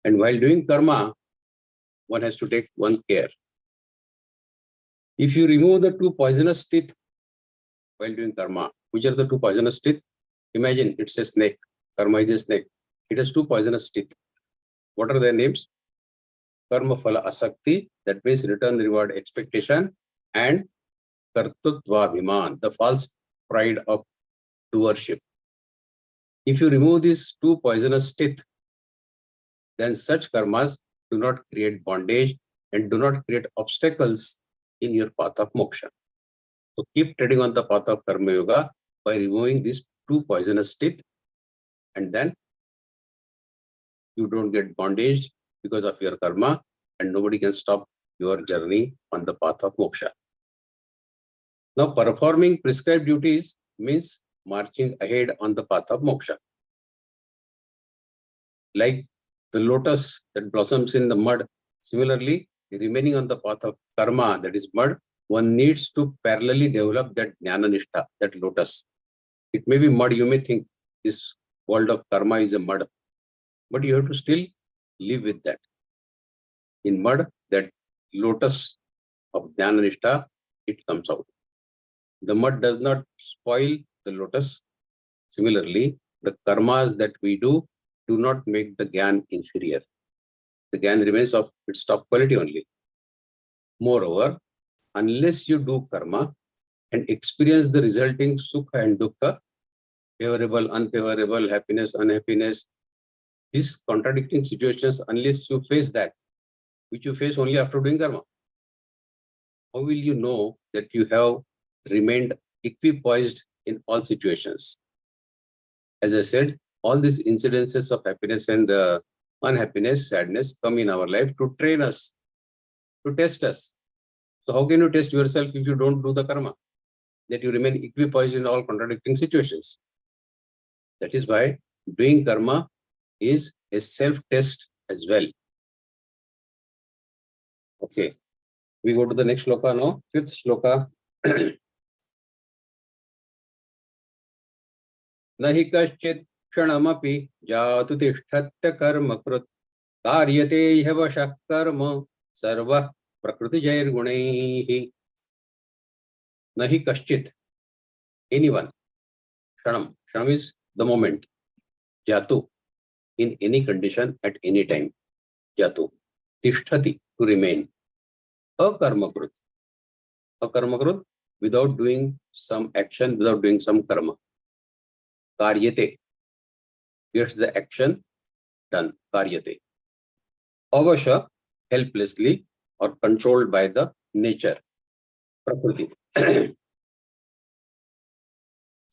S9: And while doing karma, one has to take one care. If you remove the 2 poisonous teeth while doing karma, which are the 2 poisonous teeth? Imagine it's a snake. Karma is a snake. It has 2 poisonous teeth. What are their names? Karma phala asakti, that means return reward expectation, and kartutva bhiman, the false pride of doership. If you remove these 2 poisonous teeth, then such karmas do not create bondage and do not create obstacles in your path of moksha. So keep treading on the path of karma yoga by removing these 2 poisonous teeth, and then you don't get bondage because of your karma, and nobody can stop your journey on the path of moksha. Now, performing prescribed duties means marching ahead on the path of moksha. Like the lotus that blossoms in the mud, similarly, remaining on the path of karma, that is mud, one needs to parallelly develop that jnana nishtha, that lotus. It may be mud, you may think this world of karma is a mud, but you have to still live with that. In mud, that lotus of jnana nishtha, it comes out. The mud does not spoil the lotus. Similarly, the karmas that we do not make the gyan inferior. The gyan remains of its top quality only. Moreover, unless you do karma and experience the resulting sukha and dukkha, favorable, unfavorable, happiness, unhappiness, these contradicting situations, unless you face that, which you face only after doing karma, how will you know that you have remained equipoised in all situations? As I said, all these incidences of happiness and unhappiness, sadness come in our life to train us, to test us. So how can you test yourself if you don't do the karma? That you remain equipoised in all contradicting situations. That is why doing karma is a self-test as well. Okay, we go to the next shloka now, 5th shloka. Nahi kaschit kshanamapi jatu tishthatya karma krut karyate yavashah karma sarva Prakritijairgunaihi nahi kaschit. Anyone. Kshanam. Kshanam is the moment. Jatu. In any condition at any time. Jatu. Tishtati. To remain. Akarmakrut. Akarmakrut. Without doing some action, without doing some karma. Karyate. Gets the action done. Karyate. Avasha. Helplessly or controlled by the nature. Prakriti.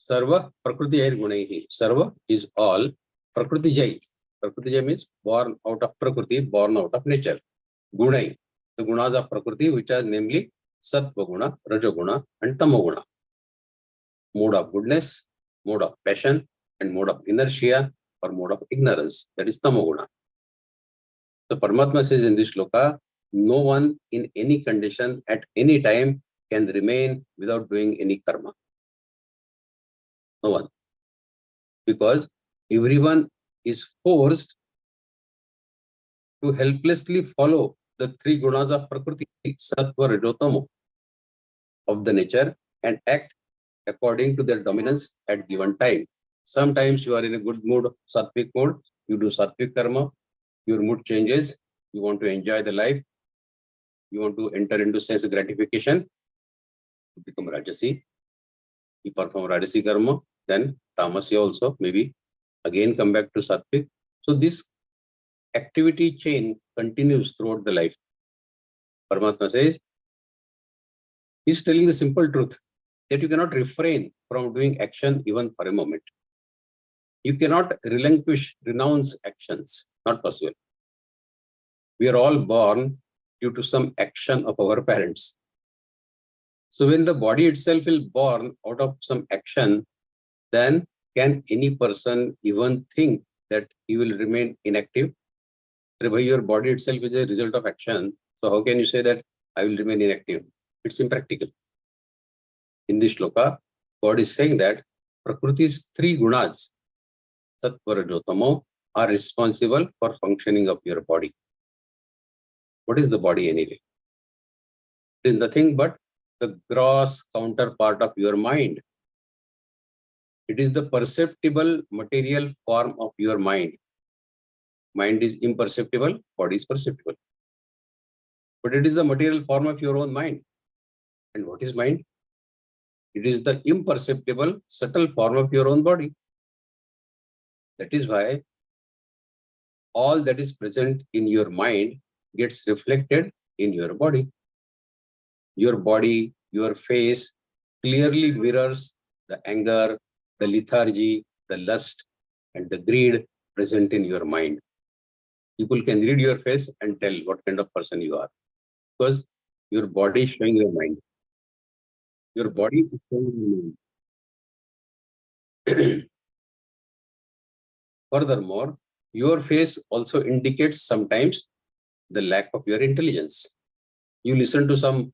S9: Sarva Prakriti Jai Gunaihi. Sarva is all. Prakriti Jai. Prakriti Jai means born out of Prakriti, born out of nature. Gunai. The gunas of Prakriti, which are namely Sattva Guna, Rajoguna, and Tamoguna. Mode of goodness, mode of passion, and mode of inertia or mode of ignorance. That is Tamoguna. So Paramatma says in this shloka, no one in any condition at any time can remain without doing any karma. No one. Because everyone is forced to helplessly follow the three gunas of Prakriti, Sattva, Rajotamo of the nature and act according to their dominance at given time. Sometimes you are in a good mood, sattvic mood, you do sattvic karma, your mood changes, you want to enjoy the life, you want to enter into sense gratification, you become Rajasi, you perform Rajasi karma, then Tamasi also, maybe again come back to sattvic. So this activity chain continues throughout the life. Paramatma says, he's telling the simple truth that you cannot refrain from doing action even for a moment. You cannot renounce actions, not possible. We are all born due to some action of our parents. So when the body itself is born out of some action, then can any person even think that he will remain inactive? Your body itself is a result of action. So how can you say that I will remain inactive? It's impractical. In this shloka, God is saying that Prakriti's three gunas, Sattva, Rajotamo, are responsible for functioning of your body. What is the body anyway? It is nothing but the gross counterpart of your mind. It is the perceptible material form of your mind. Mind is imperceptible, body is perceptible. But it is the material form of your own mind. And what is mind? It is the imperceptible, subtle form of your own body. That is why all that is present in your mind gets reflected in your body. Your body, your face clearly mirrors the anger, the lethargy, the lust, and the greed present in your mind. People can read your face and tell what kind of person you are, because your body is showing your mind. Your body is showing your mind. Furthermore, your face also indicates sometimes the lack of your intelligence. You listen to some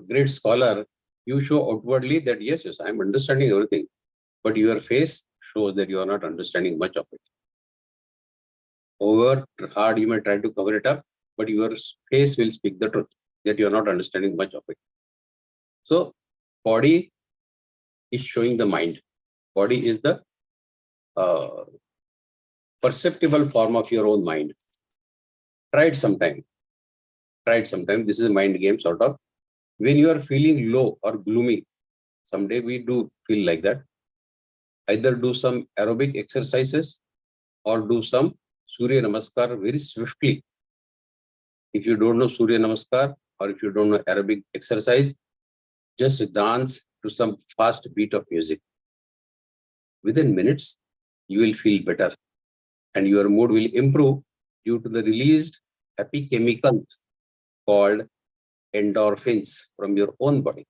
S9: great scholar, you show outwardly that yes, I am understanding everything, but your face shows that you are not understanding much of it. However hard you may try to cover it up, but your face will speak the truth that you are not understanding much of it. So, body is showing the mind. Body is the perceptible form of your own mind. Try it sometime. This is a mind game sort of. When you are feeling low or gloomy, someday we do feel like that. Either do some aerobic exercises or do some Surya Namaskar very swiftly. If you don't know Surya Namaskar or if you don't know aerobic exercise, just dance to some fast beat of music. Within minutes, you will feel better and your mood will improve due to the released happy chemicals called endorphins from your own body.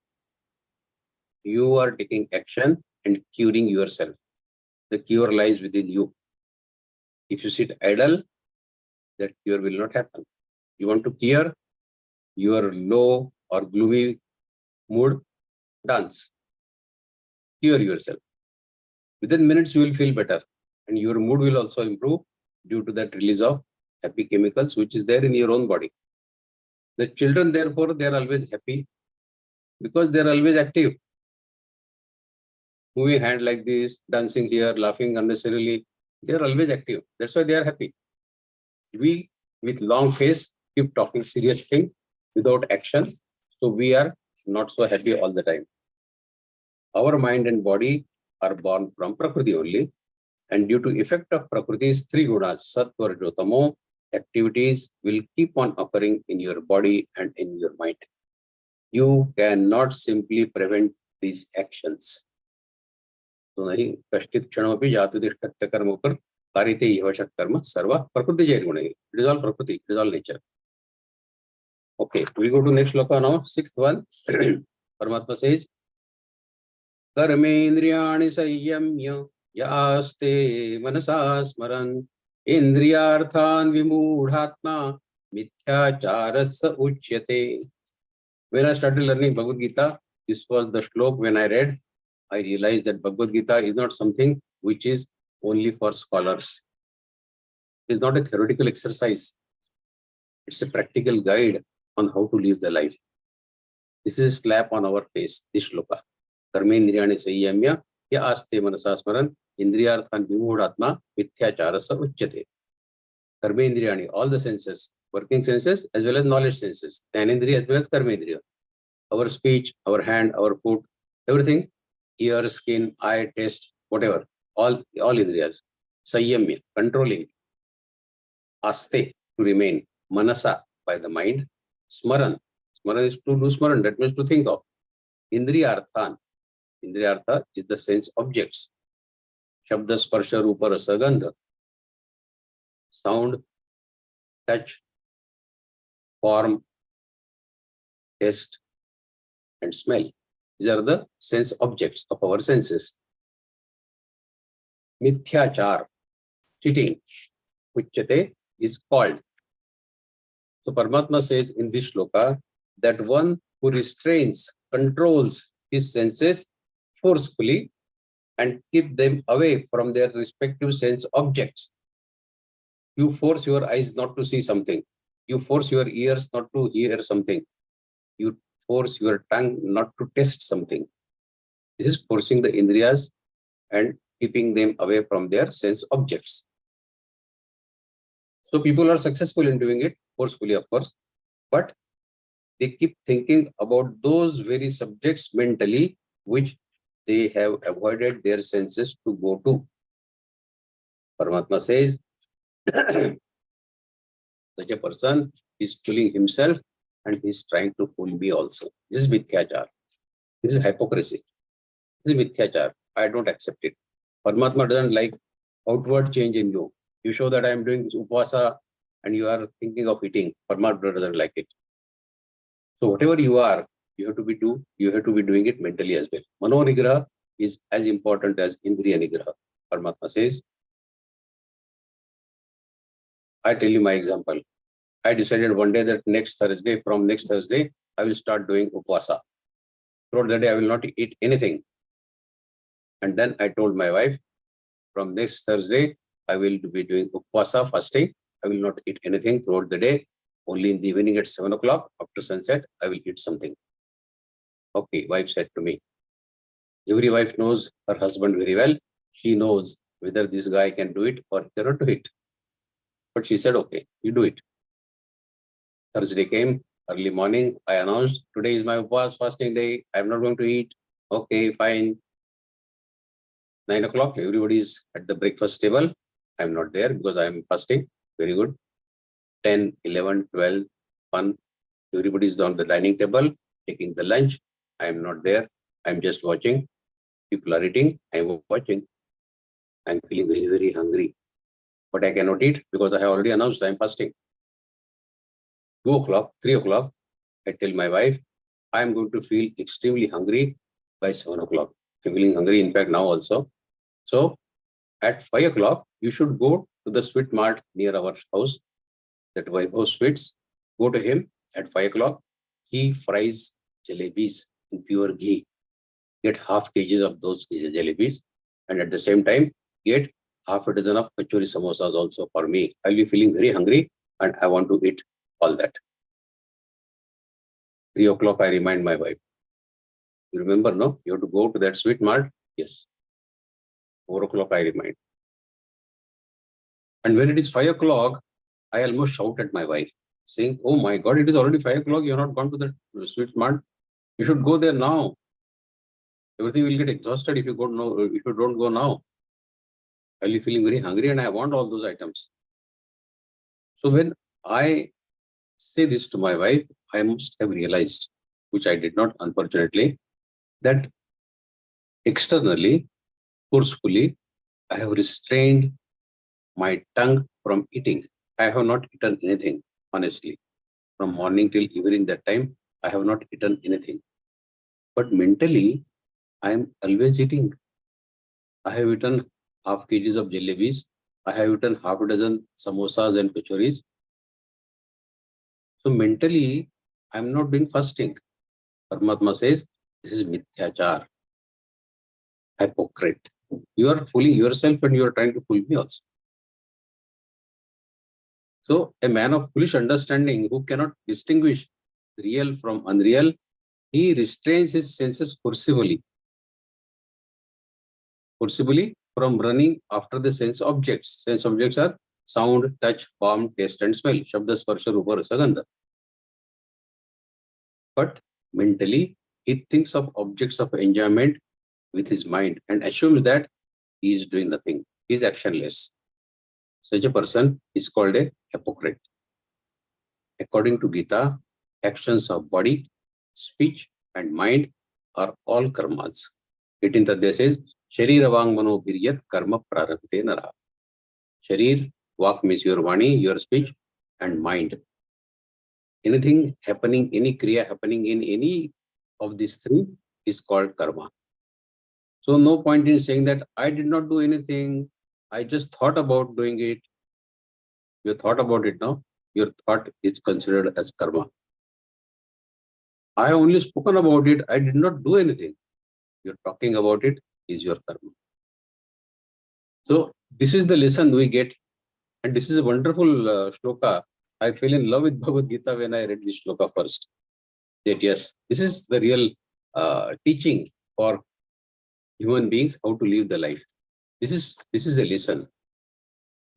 S9: You are taking action and curing yourself. The cure lies within you. If you sit idle, that cure will not happen. You want to cure your low or gloomy mood, dance. Cure yourself. Within minutes, you will feel better and your mood will also improve due to that release of happy chemicals which is there in your own body. The children, therefore, they are always happy because they are always active. Moving hand like this, dancing here, laughing unnecessarily. They are always active. That's why they are happy. We, with long face, keep talking serious things without action. So we are not so happy all the time. Our mind and body are born from Prakriti only. And due to effect of Prakriti's three gunas, Sattva, Rajo, Tamo, activities will keep on occurring in your body and in your mind. You cannot simply prevent these actions. So nahi kashtit kshanamapi jatudishtatya karma upar karite yavashak karma sarva prakriti jairgunai. It is all Prakriti, it is all nature. Okay, we go to next shloka now, sixth one. Paramatma says, Karmendriyani sayyamya yaste manasa smaran indriyarthan vimudhatma mithyacharasa uchyate. When I started learning Bhagavad Gita, this was the shlok when I read. I realized that Bhagavad Gita is not something which is only for scholars. It is not a theoretical exercise. It's a practical guide on how to live the life. This is a slap on our face, this shloka. Karmendriyani sayyamya ya aste manasasmaran indriyarthan vimudhatma mithyacharasa uchyate. Karmendriyani, all the senses, working senses as well as knowledge senses, Jnanendriya as well as Karmendriya. Our speech, our hand, our foot, everything, ear, skin, eye, taste, whatever, all indriyas. Sayyamya, controlling. Aste, to remain. Manasa, by the mind. Smaran, smaran is to do smaran, that means to think of. Indriyarthan, indriyartha is the sense objects. Shabda, sparsha, rupa, rasa, gandha. Sound, touch, form, taste, and smell. These are the sense objects of our senses. Mithyachar, cheating, uchyate, is called. So Paramatma says in this shloka that one who restrains, controls his senses forcefully and keep them away from their respective sense objects. You force your eyes not to see something. You force your ears not to hear something. You force your tongue not to taste something. This is forcing the indriyas and keeping them away from their sense objects. So people are successful in doing it, forcefully of course, but they keep thinking about those very subjects mentally which they have avoided their senses to go to. Paramatma says, such a person is fooling himself and he is trying to fool me also. This is mithyachar. This is hypocrisy. This is mithyachar. I don't accept it. Paramatma doesn't like outward change in you. You show that I am doing upvasa and you are thinking of eating. Paramatma doesn't like it. So whatever you are, you have to be doing it mentally as well. Mano nigraha is as important as indriya nigraha. Paramatma says, I tell you my example. I decided one day that from next Thursday, I will start doing upvasa. Throughout the day, I will not eat anything. And then I told my wife, from next Thursday, I will be doing upvasa, fasting. I will not eat anything throughout the day. Only in the evening at 7 o'clock, after sunset, I will eat something. Okay, wife said to me. Every wife knows her husband very well. She knows whether this guy can do it or cannot do it. But she said, okay, you do it. Thursday came, early morning, I announced, today is my upvasa fasting day. I am not going to eat. Okay, fine. 9 o'clock, everybody is at the breakfast table. I am not there because I am fasting. Very good. 10, 11, 12, 1. Everybody is on the dining table, taking the lunch. I am not there. I am just watching. People are eating. I am watching. I am feeling very, very hungry. But I cannot eat because I have already announced I am fasting. 2 o'clock, 3 o'clock, I tell my wife, I am going to feel extremely hungry by 7 o'clock. I'm feeling hungry, in fact, now also. So at 5 o'clock, you should go to the sweet mart near our house, that Vaibhav Sweets. Go to him at 5 o'clock. He fries jalebis in pure ghee. Get half kg of those jalebis. And at the same time, get half a dozen of kachori samosas also for me. I'll be feeling very hungry and I want to eat all that. 3 o'clock, I remind my wife. You remember, no? You have to go to that sweet mart? Yes. 4 o'clock, I remind. And when it is 5 o'clock, I almost shout at my wife, saying, oh my God, it is already 5 o'clock. You have not gone to the sweet mart. You should go there now. Everything will get exhausted if you don't go now. I'll be feeling very hungry and I want all those items. So when I say this to my wife, I must have realized, which I did not, unfortunately, that externally, forcefully, I have restrained my tongue from eating. I have not eaten anything, honestly. From morning till evening, that time, I have not eaten anything. But mentally, I am always eating. I have eaten half kgs of jalebis. I have eaten half a dozen samosas and kachoris. So mentally, I am not doing fasting. Paramatma says, this is mithyachar, hypocrite. You are fooling yourself and you are trying to fool me also. So a man of foolish understanding who cannot distinguish real from unreal, he restrains his senses forcibly from running after the sense objects. Sense objects are sound, touch, form, taste and smell. Shabda, sparsha, rupa, rasa, gandha. But mentally, he thinks of objects of enjoyment with his mind and assumes that he is doing nothing. He is actionless. Such a person is called a hypocrite. According to Geeta, actions of body, speech and mind are all karmas. 18th Adhyaya says, Sharira vang mano viryat karma prarabdhe nara. Sharir, vak means your vani, your speech and mind. Anything happening, any kriya happening in any of these three is called karma. So no point in saying that I did not do anything. I just thought about doing it. You thought about it now. Your thought is considered as karma. I have only spoken about it. I did not do anything. You're talking about it is your karma. So this is the lesson we get. And this is a wonderful shloka. I fell in love with Bhagavad-Gītā when I read this shloka first. That yes, this is the real teaching for human beings how to live the life. This is a lesson.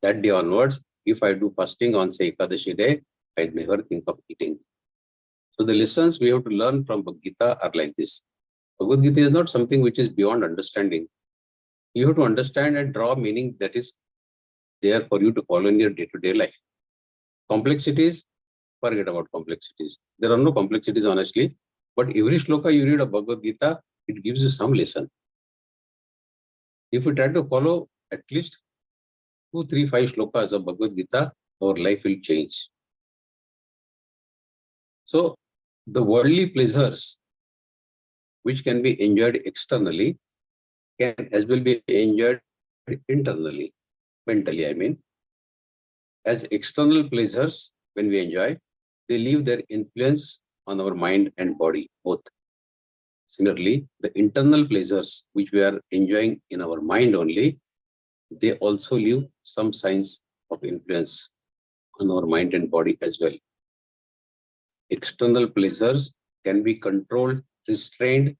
S9: That day onwards, if I do fasting on say Ekadashi day, I'd never think of eating. So the lessons we have to learn from Bhagavad-Gītā are like this. Bhagavad-Gītā is not something which is beyond understanding. You have to understand and draw meaning that is there for you to follow in your day-to-day life. Complexities, forget about complexities. There are no complexities, honestly. But every shloka you read of Bhagavad-Gītā, it gives you some lesson. If we try to follow at least 2, 3, 5 shlokas of Bhagavad-Gītā, our life will change. So, the worldly pleasures which can be enjoyed externally can as well be enjoyed internally, mentally, I mean. As external pleasures, when we enjoy, they leave their influence on our mind and body, both. Similarly, the internal pleasures which we are enjoying in our mind only, they also leave some signs of influence on our mind and body as well. External pleasures can be controlled, restrained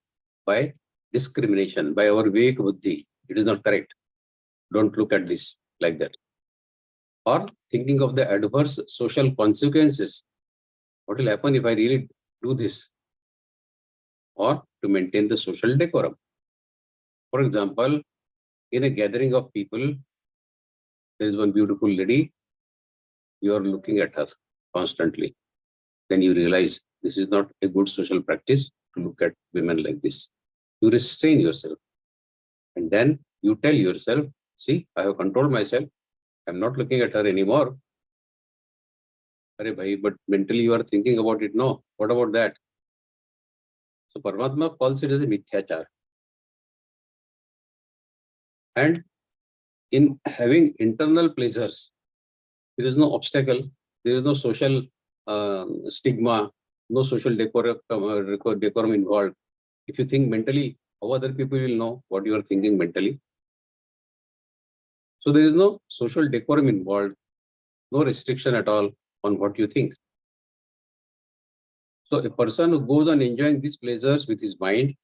S9: by discrimination, by our vivek buddhi. It is not correct. Don't look at this like that. Or thinking of the adverse social consequences. What will happen if I really do this? Or to maintain the social decorum. For example, in a gathering of people, there is one beautiful lady, you are looking at her constantly. Then you realize this is not a good social practice to look at women like this. You restrain yourself. And then you tell yourself, see, I have controlled myself. I'm not looking at her anymore. But mentally you are thinking about it. No, what about that? So Paramatma calls it as a mithyachar. And in having internal pleasures, there is no obstacle, there is no social stigma, no social decorum involved. If you think mentally, how other people will know what you are thinking mentally? So there is no social decorum involved, no restriction at all on what you think. So a person who goes on enjoying these pleasures with his mind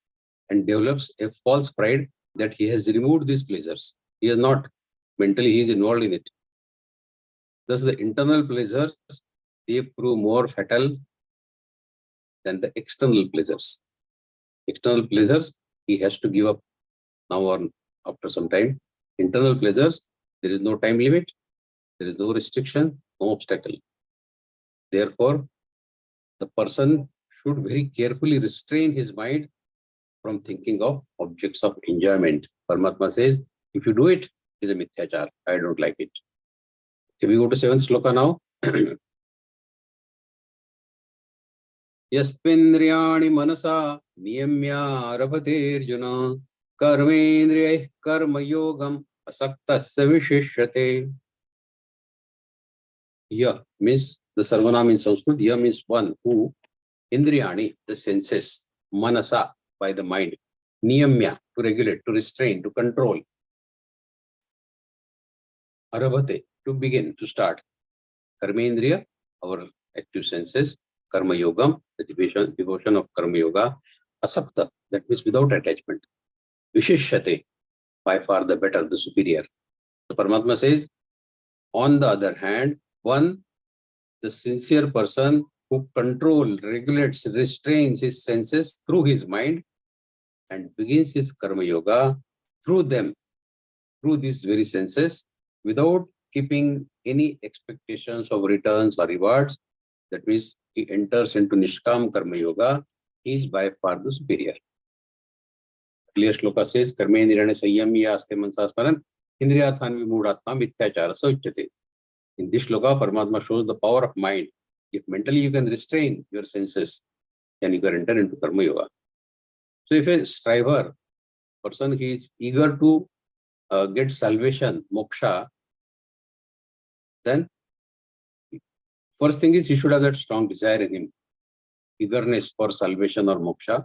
S9: and develops a false pride that he has removed these pleasures. He is not, mentally he is involved in it. Thus the internal pleasures, they prove more fatal than the external pleasures. External pleasures, he has to give up now or after some time. Internal pleasures, there is no time limit, there is no restriction, no obstacle. Therefore, the person should very carefully restrain his mind from thinking of objects of enjoyment. Paramatma says, if you do it, it is a mithyachar. I don't like it. Can we go to 7th sloka now? Yastvindriyani manasa niyamya arabhatirjuna karmendriyah karma yogam asaktasya vishishyate. Ya means the sarvanam in Sanskrit. Ya means one who, indriyani, the senses, manasa, by the mind, niyamya, to regulate, to restrain, to control, arabhate, to begin, to start, karmendriya, our active senses, karma yogam, the devotion of karma yoga, asakta, that means without attachment, vishishyate, by far the better, the superior. So Paramatma says, on the other hand, one, the sincere person who controls, regulates, restrains his senses through his mind and begins his karma yoga through them, through these very senses, without keeping any expectations of returns or rewards. That means he enters into Nishkam Karma Yoga, he is by far the superior. Clear shloka says, Karmendriyane Sayyamya Aste Mansasmaran, Indriyarthan Vimudhatma Mithyachara Sauchyate. In this shloka, Paramatma shows the power of mind. If mentally you can restrain your senses, then you can enter into Karma Yoga. So if a striver, person he is eager to get salvation, moksha, then first thing is he should have that strong desire in him, eagerness for salvation or moksha.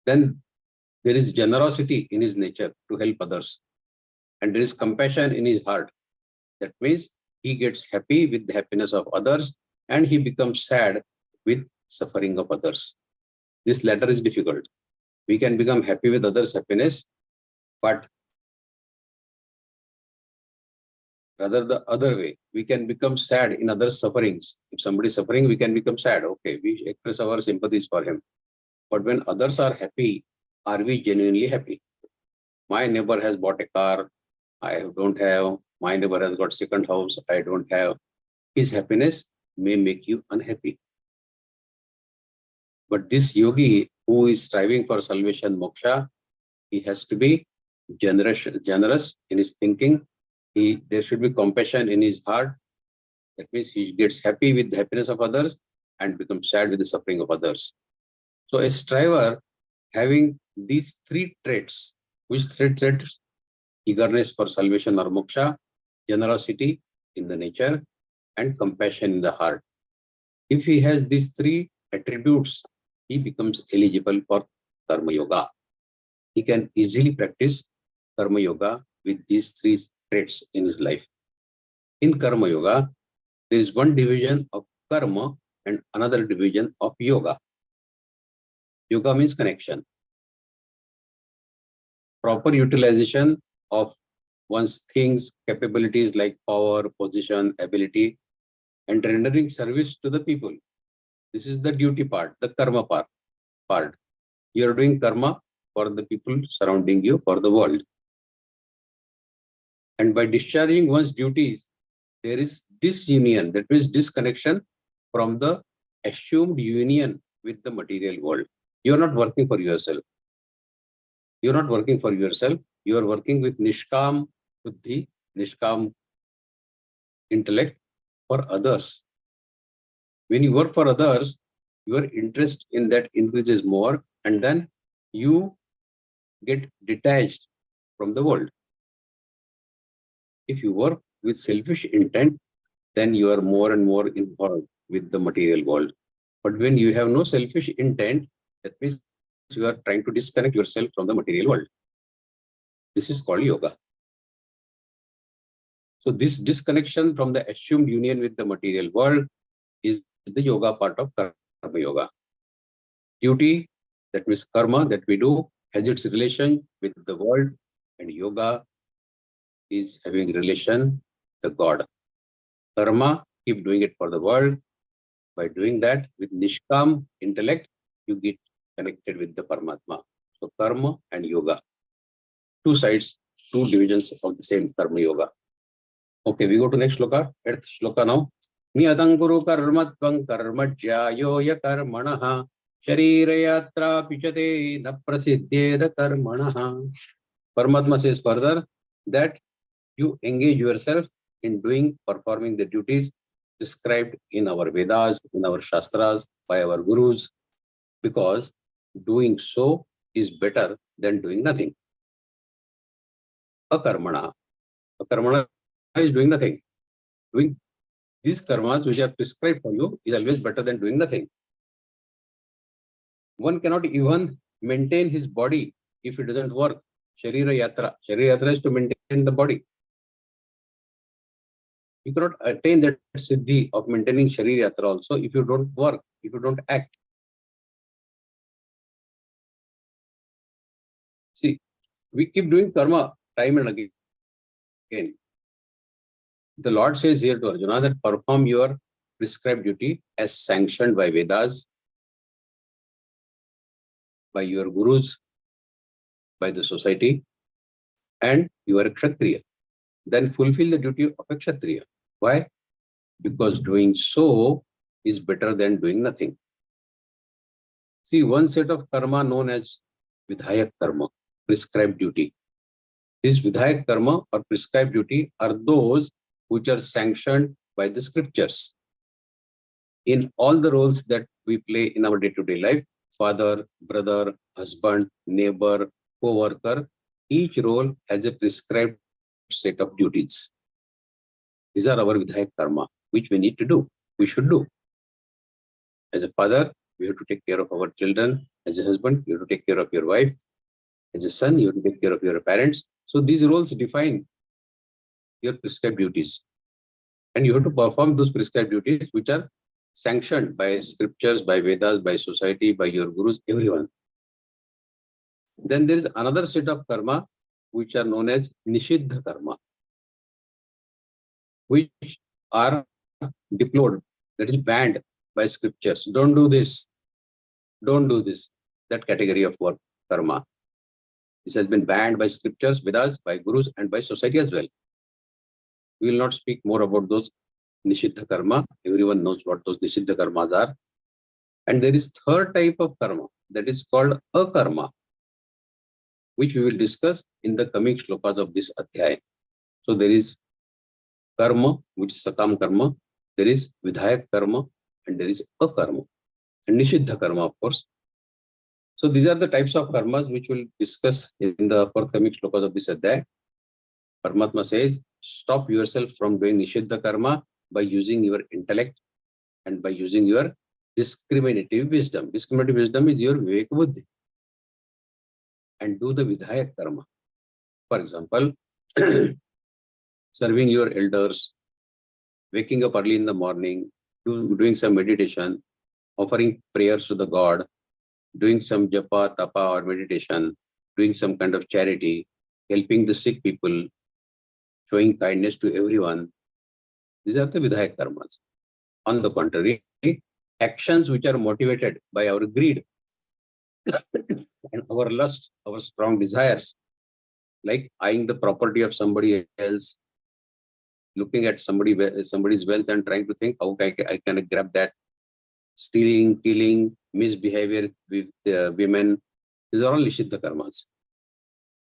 S9: Then there is generosity in his nature to help others. And there is compassion in his heart. That means he gets happy with the happiness of others and he becomes sad with suffering of others. This latter is difficult. We can become happy with others' happiness, but rather the other way, we can become sad in others' sufferings. If somebody is suffering, we can become sad. Okay, we express our sympathies for him. But when others are happy, are we genuinely happy? My neighbor has bought a car, I don't have. My neighbor has got second house, I don't have. His happiness may make you unhappy. But this yogi who is striving for salvation, moksha, he has to be generous in his thinking. There should be compassion in his heart. That means he gets happy with the happiness of others and becomes sad with the suffering of others. So a striver having these three traits, which three traits? Eagerness for salvation or moksha, generosity in the nature, and compassion in the heart. If he has these three attributes, he becomes eligible for Karma Yoga. He can easily practice Karma Yoga with these three traits in his life. In Karma Yoga, there is one division of Karma and another division of Yoga. Yoga means connection. Proper utilization of one's things, capabilities like power, position, ability, and rendering service to the people. This is the duty part, the karma part. You are doing karma for the people surrounding you, for the world. And by discharging one's duties, there is disunion, that means disconnection from the assumed union with the material world. You are not working for yourself. You are not working for yourself. You are working with Nishkam Buddhi, Nishkam intellect for others. When you work for others, your interest in that increases more, and then you get detached from the world. If you work with selfish intent, then you are more and more involved with the material world. But when you have no selfish intent, that means you are trying to disconnect yourself from the material world. This is called yoga. So this disconnection from the assumed union with the material world is the yoga part of Karma Yoga. Duty, that means karma that we do, has its relation with the world, and yoga is having relation with the God. Karma, keep doing it for the world. By doing that with Nishkam intellect, you get connected with the Paramatma. So karma and yoga, two sides, two divisions of the same karma yoga. Okay, we go to next shloka. 8th shloka now. Niyatanguru karmatvang karmajyayoya karmanaha sharirayatra pichate na prasiddhyeda karmanaha. Paramatma says further that you engage yourself in doing, performing the duties described in our Vedas, in our Shastras, by our Gurus, because doing so is better than doing nothing. Akarmana. Akarmana is doing nothing. Doing these karmas which are prescribed for you is always better than doing nothing. One cannot even maintain his body if it doesn't work. Sharira yatra. Sharira yatra is to maintain the body. You cannot attain that siddhi of maintaining Sharira yatra also if you don't work, if you don't act. See, we keep doing karma time and again. The Lord says here to Arjuna that perform your prescribed duty as sanctioned by Vedas, by your Gurus, by the society, and you are a Kshatriya. Then fulfill the duty of a Kshatriya. Why? Because doing so is better than doing nothing. See, one set of karma known as Vidhayak karma, prescribed duty. This Vidhayak karma or prescribed duty are those which are sanctioned by the scriptures. In all the roles that we play in our day-to-day life, father, brother, husband, neighbor, co-worker, each role has a prescribed set of duties. These are our Vidhayak karma, which we need to do, we should do. As a father, we have to take care of our children. As a husband, you have to take care of your wife. As a son, you have to take care of your parents. So these roles define your prescribed duties. And you have to perform those prescribed duties which are sanctioned by scriptures, by Vedas, by society, by your Gurus, everyone. Then there is another set of karma which are known as Nishiddha karma, which are deplored, that is banned by scriptures. Don't do this. Don't do this. That category of work, karma. This has been banned by scriptures, Vedas, by Gurus, and by society as well. We will not speak more about those Nishiddha karma. Everyone knows what those Nishiddha karmas are. And there is third type of karma that is called akarma, which we will discuss in the coming shlokas of this adhyaya. So there is karma, which is sakam karma, there is vidhayak karma, and there is akarma, and nishiddha karma, of course. So these are the types of karmas which we'll discuss in the forthcoming shlokas of this adhyaya. Paramatma says, stop yourself from doing nishiddha karma by using your intellect and by using your discriminative wisdom. Discriminative wisdom is your viveka buddhi. And do the vidhayak karma. For example, serving your elders, waking up early in the morning, doing some meditation, offering prayers to the God, doing some japa, tapa or meditation, doing some kind of charity, helping the sick people, showing kindness to everyone. These are the vidhayak karmas. On the contrary, actions which are motivated by our greed and our lust, our strong desires, like eyeing the property of somebody else, looking at somebody's wealth and trying to think how I can grab that, stealing, killing, misbehavior with women. These are all nishiddha karmas.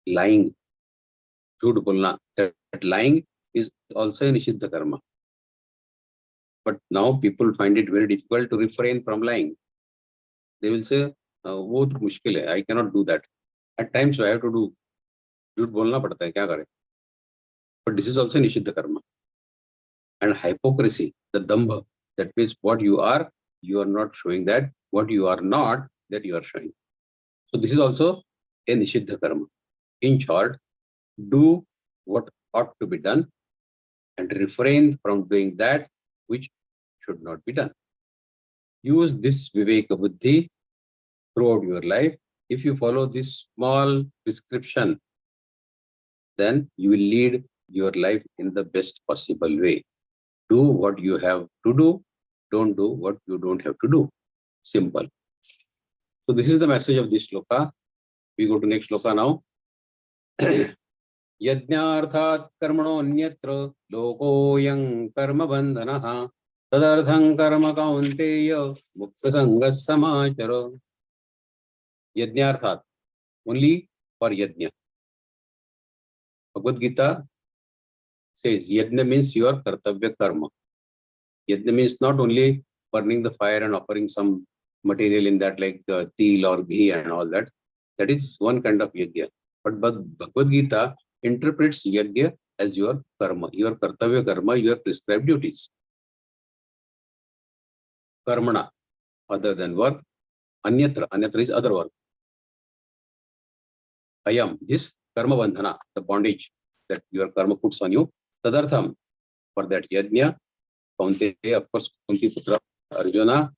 S9: Lying, jhoot bolna, that lying is also a nishiddha karma. But now people find it very difficult to refrain from lying. They will say, wo to mushkil hai, I cannot do that. At times I have to do. Jhoot bolna padta hai, kya kare? But this is also nishiddha karma. And hypocrisy, the dambha, that means what you are not showing that. What you are not, that you are showing. So this is also a nishiddha karma. In short, do what ought to be done and refrain from doing that which should not be done. Use this viveka buddhi throughout your life. If you follow this small prescription, then you will lead your life in the best possible way. Do what you have to do. Don't do what you don't have to do. Simple. So this is the message of this shloka. We go to next shloka now. Yajnarthat karmano nyatra lokoyang karma bandhanaha tadartham karma kaunteya mukta sangas samachara. Yajnarthat, only for yajna. Bhagavad-Gītā says yajna means your kartavya karma. Yajna means not only burning the fire and offering some material in that like til or ghee and all that. That is one kind of yajna. But Bhagavad-Gītā interprets yajna as your karma, your kartavya karma, your prescribed duties. Karmana, other than work. Anyatra, anyatra is other work. Ayam, this karma bandhana, the bondage that your karma puts on you. Tadartham, for that yajna, Kaunteya, of course, Kunti Putra, Arjuna,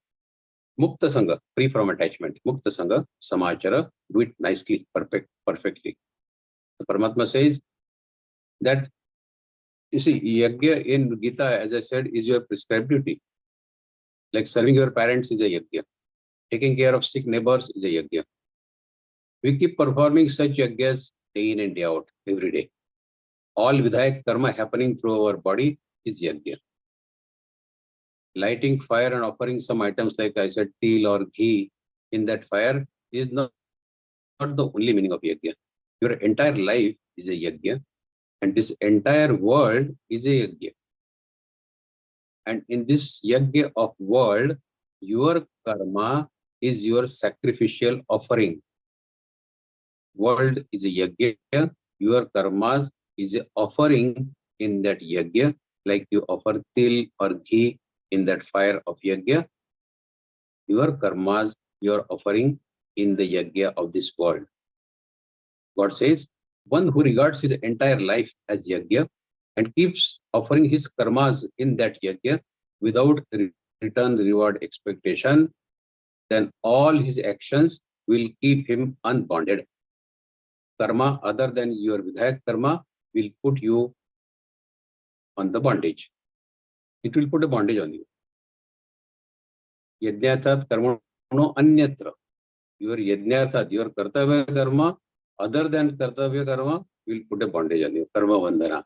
S9: Mukta Sangha, free from attachment. Mukta Sangha, Samachara, do it nicely, perfectly. The Paramatma says that, you see, yajna in Gita, as I said, is your prescribed duty. Like serving your parents is a yajna. Taking care of sick neighbors is a yajna. We keep performing such yajnas day in and day out, every day. All vidhayak karma happening through our body is yajna. Lighting fire and offering some items like I said, til or ghee in that fire is not the only meaning of yajna. Your entire life is a yajna, and this entire world is a yajna. And in this yajna of world, your karma is your sacrificial offering. World is a yajna, your karmas is a offering in that yajna, like you offer til or ghee in that fire of yajna. Your karmas, your offering in the yajna of this world. God says, one who regards his entire life as yajna and keeps offering his karmas in that yajna without return reward expectation, then all his actions will keep him unbonded. Karma other than your vidhayak karma will put you on the bondage. It will put a bondage on you. Yajnarthat karmano anyatra. Your yajnarthat, your kartavya karma, other than kartavya karma, will put a bondage on you. Karma bandhana.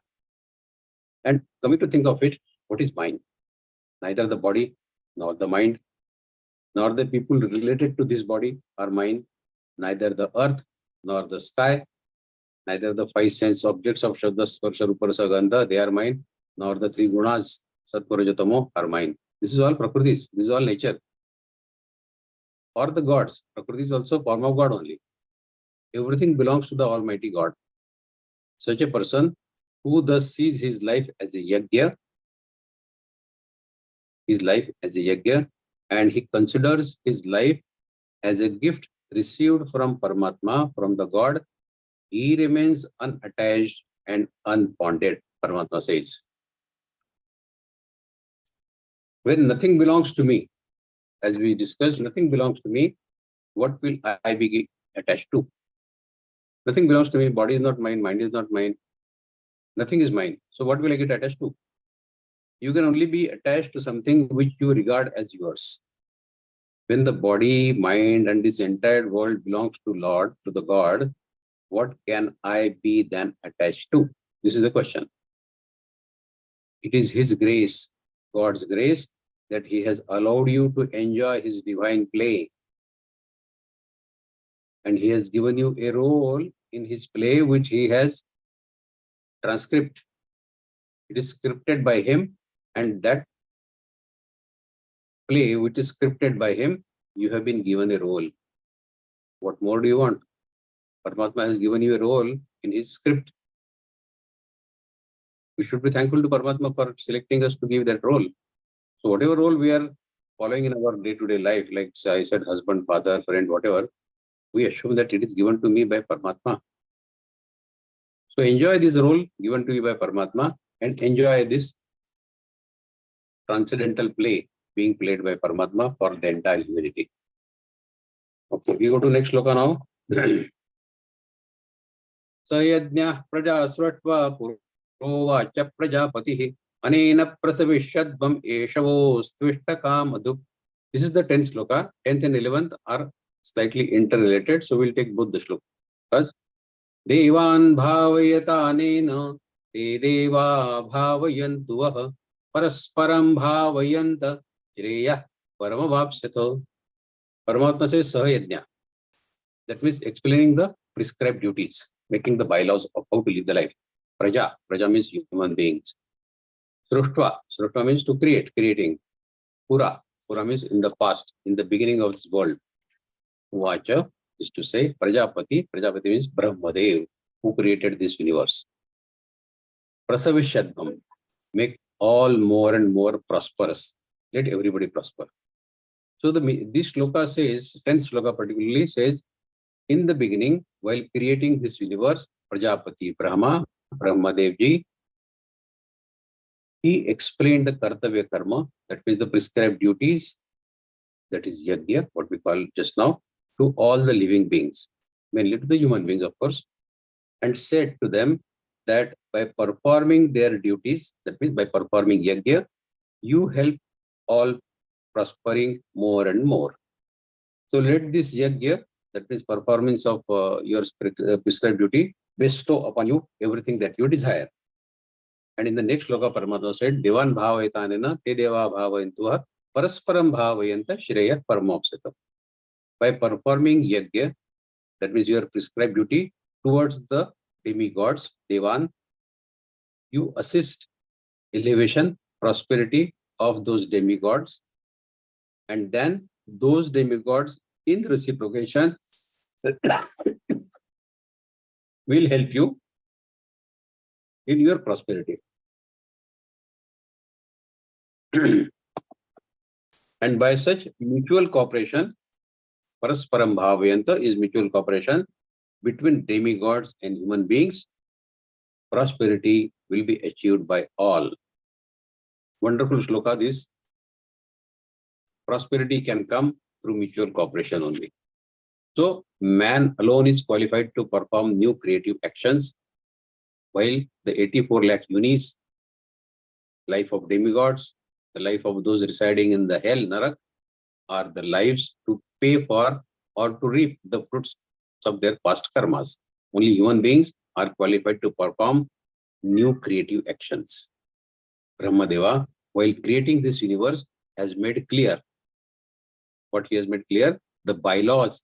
S9: And coming to think of it, what is mine? Neither the body, nor the mind, nor the people related to this body are mine. Neither the earth, nor the sky, neither the five sense objects of Shabda, Sparsha, Rupa, Rasa, Gandha, they are mine, nor the three gunas, Sattva, Rajatamo, are mine. This is all Prakritis, this is all nature. Or the gods. Prakriti is also a form of God only. Everything belongs to the Almighty God. Such a person who thus sees his life as a yajna, and he considers his life as a gift received from Paramatma, from the God, he remains unattached and unbonded, Paramatma says. When nothing belongs to me, as we discussed, nothing belongs to me, what will I be attached to? Nothing belongs to me, body is not mine, mind is not mine, nothing is mine. So what will I get attached to? You can only be attached to something which you regard as yours. When the body, mind, and this entire world belongs to Lord, to the God, what can I be then attached to? This is the question. It is His grace, God's grace, that He has allowed you to enjoy His divine play. And He has given you a role in His play which He has transcribed. It is scripted by Him, and that play which is scripted by Him, you have been given a role. What more do you want? Paramatma has given you a role in His script. We should be thankful to Paramatma for selecting us to give that role. So whatever role we are following in our day-to-day life, like I said, husband, father, friend, whatever, we assume that it is given to me by Paramatma. So enjoy this role given to you by Paramatma and enjoy this transcendental play being played by Paramatma for the entire humanity. Okay, we go to next shloka now. Sayajna praja sratva purovacha prajapatihi anena prasavishyadvam eshavo stvishta madhu. This is the 10th shloka. 10th and 11th are slightly interrelated, so we'll take both the shlokas. Devan bhavayata anena te deva bhavayantu vah parasparam bhavayanta shreya paramavapsyato. Paramatma says Sahayajna. That means explaining the prescribed duties, making the bylaws of how to live the life. Praja means human beings. Sruštva means to create, creating. Pura means in the past, in the beginning of this world. Vacha is to say Prajapati means Brahmadev, who created this universe. Prasavishyadvam, make all more and more prosperous. Let everybody prosper. So this shloka says, 10th shloka particularly says, in the beginning, while creating this universe, Prajapati Brahmadevji, he explained the kartavya karma, that means the prescribed duties, that is yajna, what we call just now, to all the living beings, mainly to the human beings, of course, and said to them that by performing their duties, that means by performing yajna, you help all prospering more and more. So let this yajna, that means performance of your prescribed duty, bestow upon you everything that you desire. And in the next shloka, Paramatma said, Devan bhavayatanena te deva bhavayantuha parasparam bhavayanta shreya paramopsita. By performing yajna, that means your prescribed duty towards the demigods, Devan, you assist elevation, prosperity of those demigods, and then those demigods in reciprocation will help you in your prosperity. And by such mutual cooperation, parasparam bhavayanta is mutual cooperation between demigods and human beings, prosperity will be achieved by all. Wonderful shloka this. Prosperity can come through mutual cooperation only. So man alone is qualified to perform new creative actions, while the 84 lakh unis, life of demigods, the life of those residing in the hell, Narak, are the lives to pay for or to reap the fruits of their past karmas. Only human beings are qualified to perform new creative actions. Brahmadeva, while creating this universe, has made clear. What he has made clear? The bylaws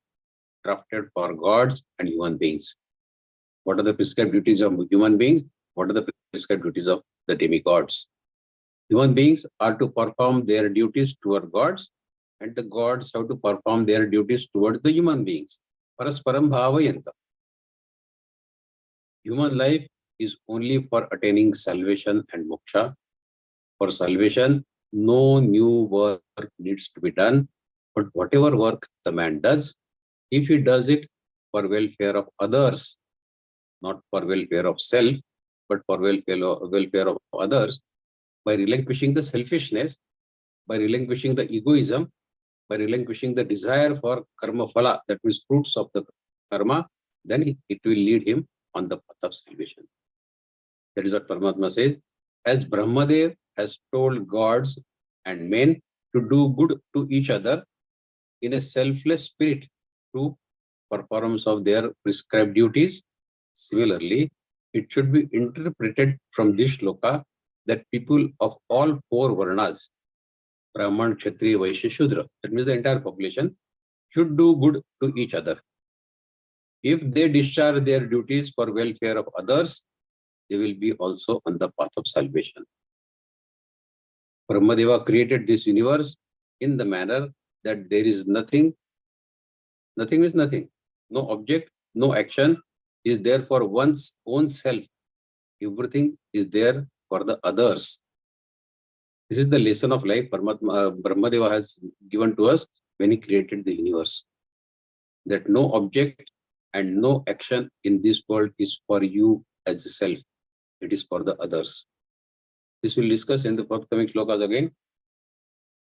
S9: drafted for gods and human beings. What are the prescribed duties of human beings? What are the prescribed duties of the demigods? Human beings are to perform their duties toward gods, and the gods have to perform their duties towards the human beings. Parasparam bhavayanta. Human life is only for attaining salvation and moksha. For salvation, no new work needs to be done, but whatever work the man does, if he does it for welfare of others, not for welfare of self, but for welfare of others, by relinquishing the selfishness, by relinquishing the egoism, by relinquishing the desire for karma phala, that means fruits of the karma, then it will lead him on the path of salvation. That is what Paramatma says. As Brahmadev has told gods and men to do good to each other in a selfless spirit through performance of their prescribed duties, similarly, it should be interpreted from this shloka that people of all four varnas, Brahman, Kshatriya, Vaishya, Shudra, that means the entire population, should do good to each other. If they discharge their duties for welfare of others, they will be also on the path of salvation. Brahmadeva created this universe in the manner that there is nothing is nothing. No object, no action is there for one's own self. Everything is there for the others. This is the lesson of life Brahmadeva has given to us when he created the universe. That no object and no action in this world is for you as a self. It is for the others. This we'll discuss in the forthcoming shlokas again.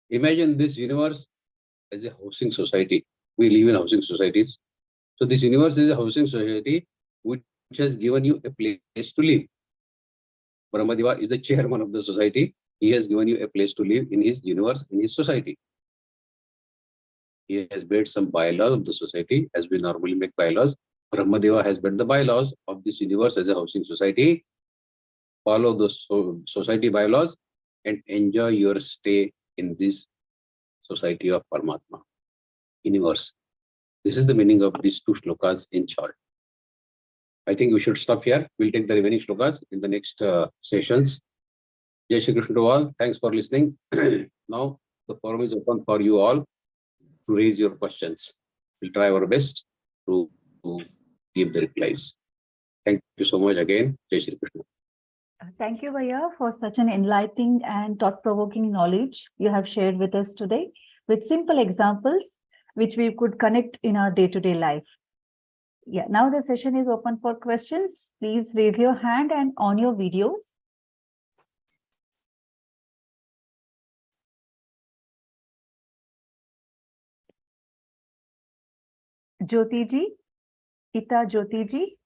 S9: Imagine this universe as a housing society. We live in housing societies. So this universe is a housing society which has given you a place to live. Brahmadeva is the chairman of the society. He has given you a place to live in his universe, in his society. He has made some bylaws of the society, as we normally make bylaws. Brahmadeva has made the bylaws of this universe as a housing society. Follow those society bylaws and enjoy your stay in this society of Paramatma, universe. This is the meaning of these two shlokas in short. I think we should stop here. We'll take the remaining shlokas in the next sessions. Jai Shri Krishna to all. Thanks for listening. Now the forum is open for you all to raise your questions. We'll try our best to give the replies. Thank you so much again. Jai Shri Krishna.
S7: Thank you, Vaidya, for such an enlightening and thought-provoking knowledge you have shared with us today with simple examples which we could connect in our day-to-day life. Yeah, now the session is open for questions. Please raise your hand and on your videos. Jyoti ji, Ita Jyoti ji.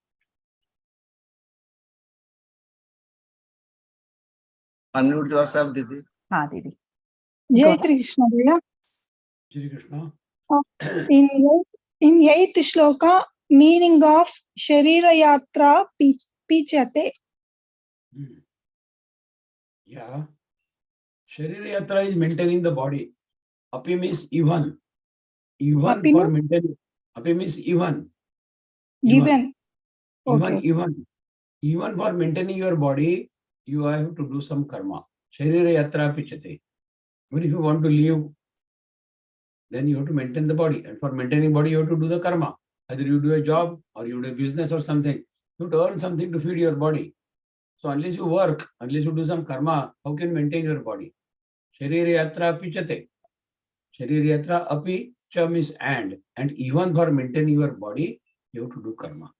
S10: Unmute yourself, Didi.
S7: हाँ दीदी.
S11: Jai
S7: Go ahead.
S11: Krishna Bhaiya.
S10: Shri Krishna.
S11: In 8th shloka, meaning of Sharira Yatra Pichate.
S10: Yeah. Sharira Yatra is maintaining the body. Api means even. Even
S11: Api
S10: for
S11: no?
S10: maintaining. Api means even.
S11: Given. Okay.
S10: Even for maintaining your body, you have to do some karma. Sharira Yatra Pichate. Even if you want to live, then you have to maintain the body. And for maintaining body, you have to do the karma. Either you do a job or you do a business or something. You have to earn something to feed your body. So unless you work, unless you do some karma, how can you maintain your body? Sharira Yatra Pichate. Sharira Yatra Api Cha means and even for maintaining your body, you have to do karma.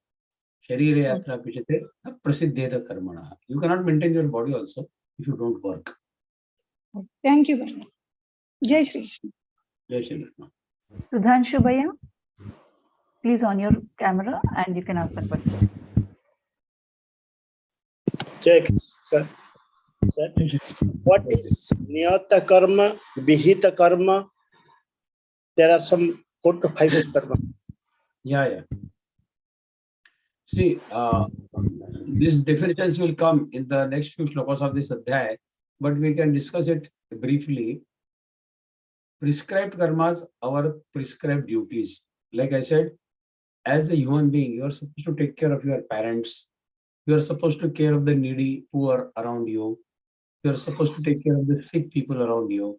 S10: Sharira Yatra Pichate Prasiddheta Karmana. You cannot maintain your body also if you don't work.
S11: Thank you, Bhaiya. Jai Shri Krishna.
S10: Jai Shri Krishna.
S7: Sudhanshu Bhaiya, please on your camera and you can ask the question.
S12: Check, sir. Sir, what is Niyata Karma, Vihita Karma? There are some 4 to 5 karma.
S10: Yeah. See, these definitions will come in the next few shlokas of this adhyaya, but we can discuss it briefly. Prescribed karmas, our prescribed duties. Like I said, as a human being, you are supposed to take care of your parents. You are supposed to take care of the needy, poor around you. You are supposed to take care of the sick people around you.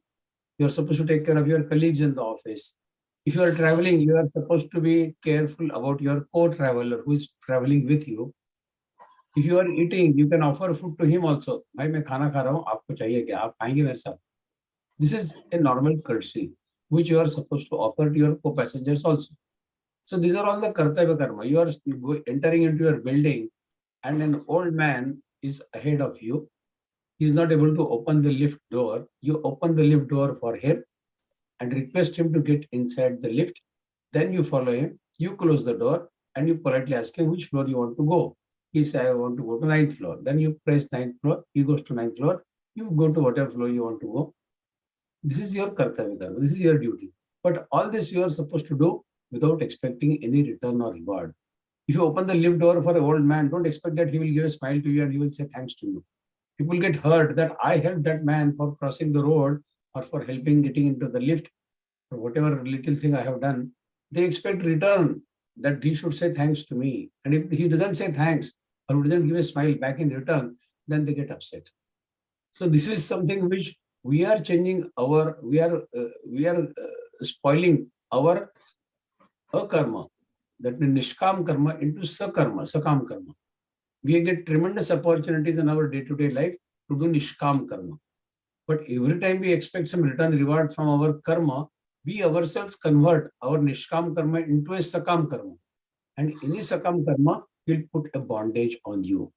S10: You are supposed to take care of your colleagues in the office. If you are traveling, you are supposed to be careful about your co-traveler who is traveling with you. If you are eating, you can offer food to him also. Bhai, main khana kha raha hu, aapko chahiye kya? Aap khayenge mere saath? This is a normal courtesy which you are supposed to offer to your co-passengers also. So these are all the kartavya karma. You are entering into your building and an old man is ahead of you. He is not able to open the lift door. You open the lift door for him and request him to get inside the lift. Then you follow him, you close the door and you politely ask him which floor you want to go. He says, I want to go to 9th floor. Then you press 9th floor, he goes to 9th floor, you go to whatever floor you want to go. This is your kartavya karma, this is your duty. But all this you are supposed to do without expecting any return or reward. If you open the lift door for an old man, don't expect that he will give a smile to you and he will say thanks to you. People get hurt that I helped that man for crossing the road or for helping getting into the lift or whatever little thing I have done. They expect return that he should say thanks to me. And if he doesn't say thanks or doesn't give a smile back in return, then they get upset. So this is something which we are changing our, we are spoiling our akarma, that means nishkam karma into sakarma, sakam karma. We get tremendous opportunities in our day-to-day life to do nishkam karma. But every time we expect some return reward from our karma, we ourselves convert our nishkam karma into a sakam karma. And any sakam karma will put a bondage on you.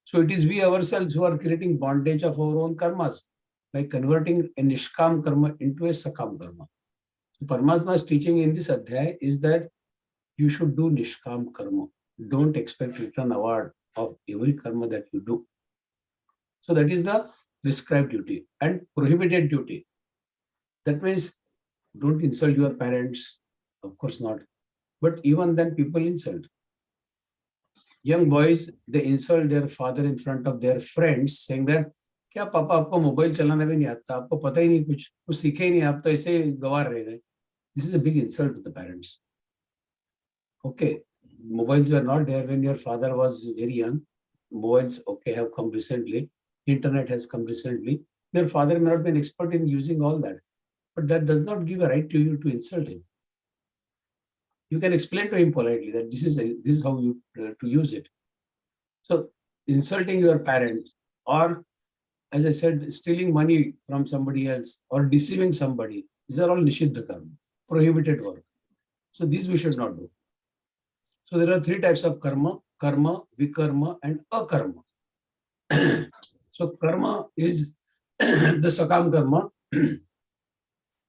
S10: So it is we ourselves who are creating bondage of our own karmas by converting a nishkam karma into a sakam karma. Paramatma's teaching in this adhyaya is that you should do nishkam karma. Don't expect return award of every karma that you do. So that is the prescribed duty and prohibited duty. That means don't insult your parents, of course not. But even then people insult. Young boys, they insult their father in front of their friends, saying that क्या पापा आपको mobile चलाना भी नहीं आता, आपको पता ही नहीं, कुछ सीखे ही नहीं, आप तो ऐसे गवार रह गए. This is a big insult to the parents. Okay, mobiles were not there when your father was very young. Mobiles, okay, have come recently. Internet has come recently. Your father may not be an expert in using all that, but that does not give a right to you to insult him. You can explain to him politely that this is how you to use it. So insulting your parents, or as I said, stealing money from somebody else or deceiving somebody, these are all nishiddha karma, prohibited work. So these we should not do. So there are three types of karma: karma, vikarma, and akarma. So karma is the sakam karma.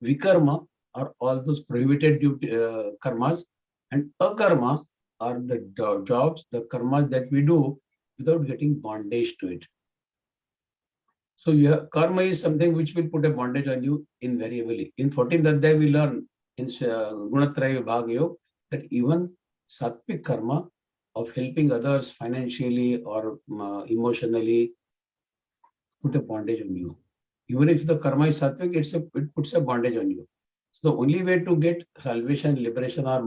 S10: Vikarma are all those prohibited karmas, and akarma are the jobs, the karmas that we do without getting bondage to it. So karma is something which will put a bondage on you invariably. In 14th Adhyaya we learn in Gunatraya Vibhaga Yoga that even sattvic karma of helping others financially or emotionally put a bondage on you. Even if the karma is sattvic, it puts a bondage on you. So the only way to get salvation, liberation, or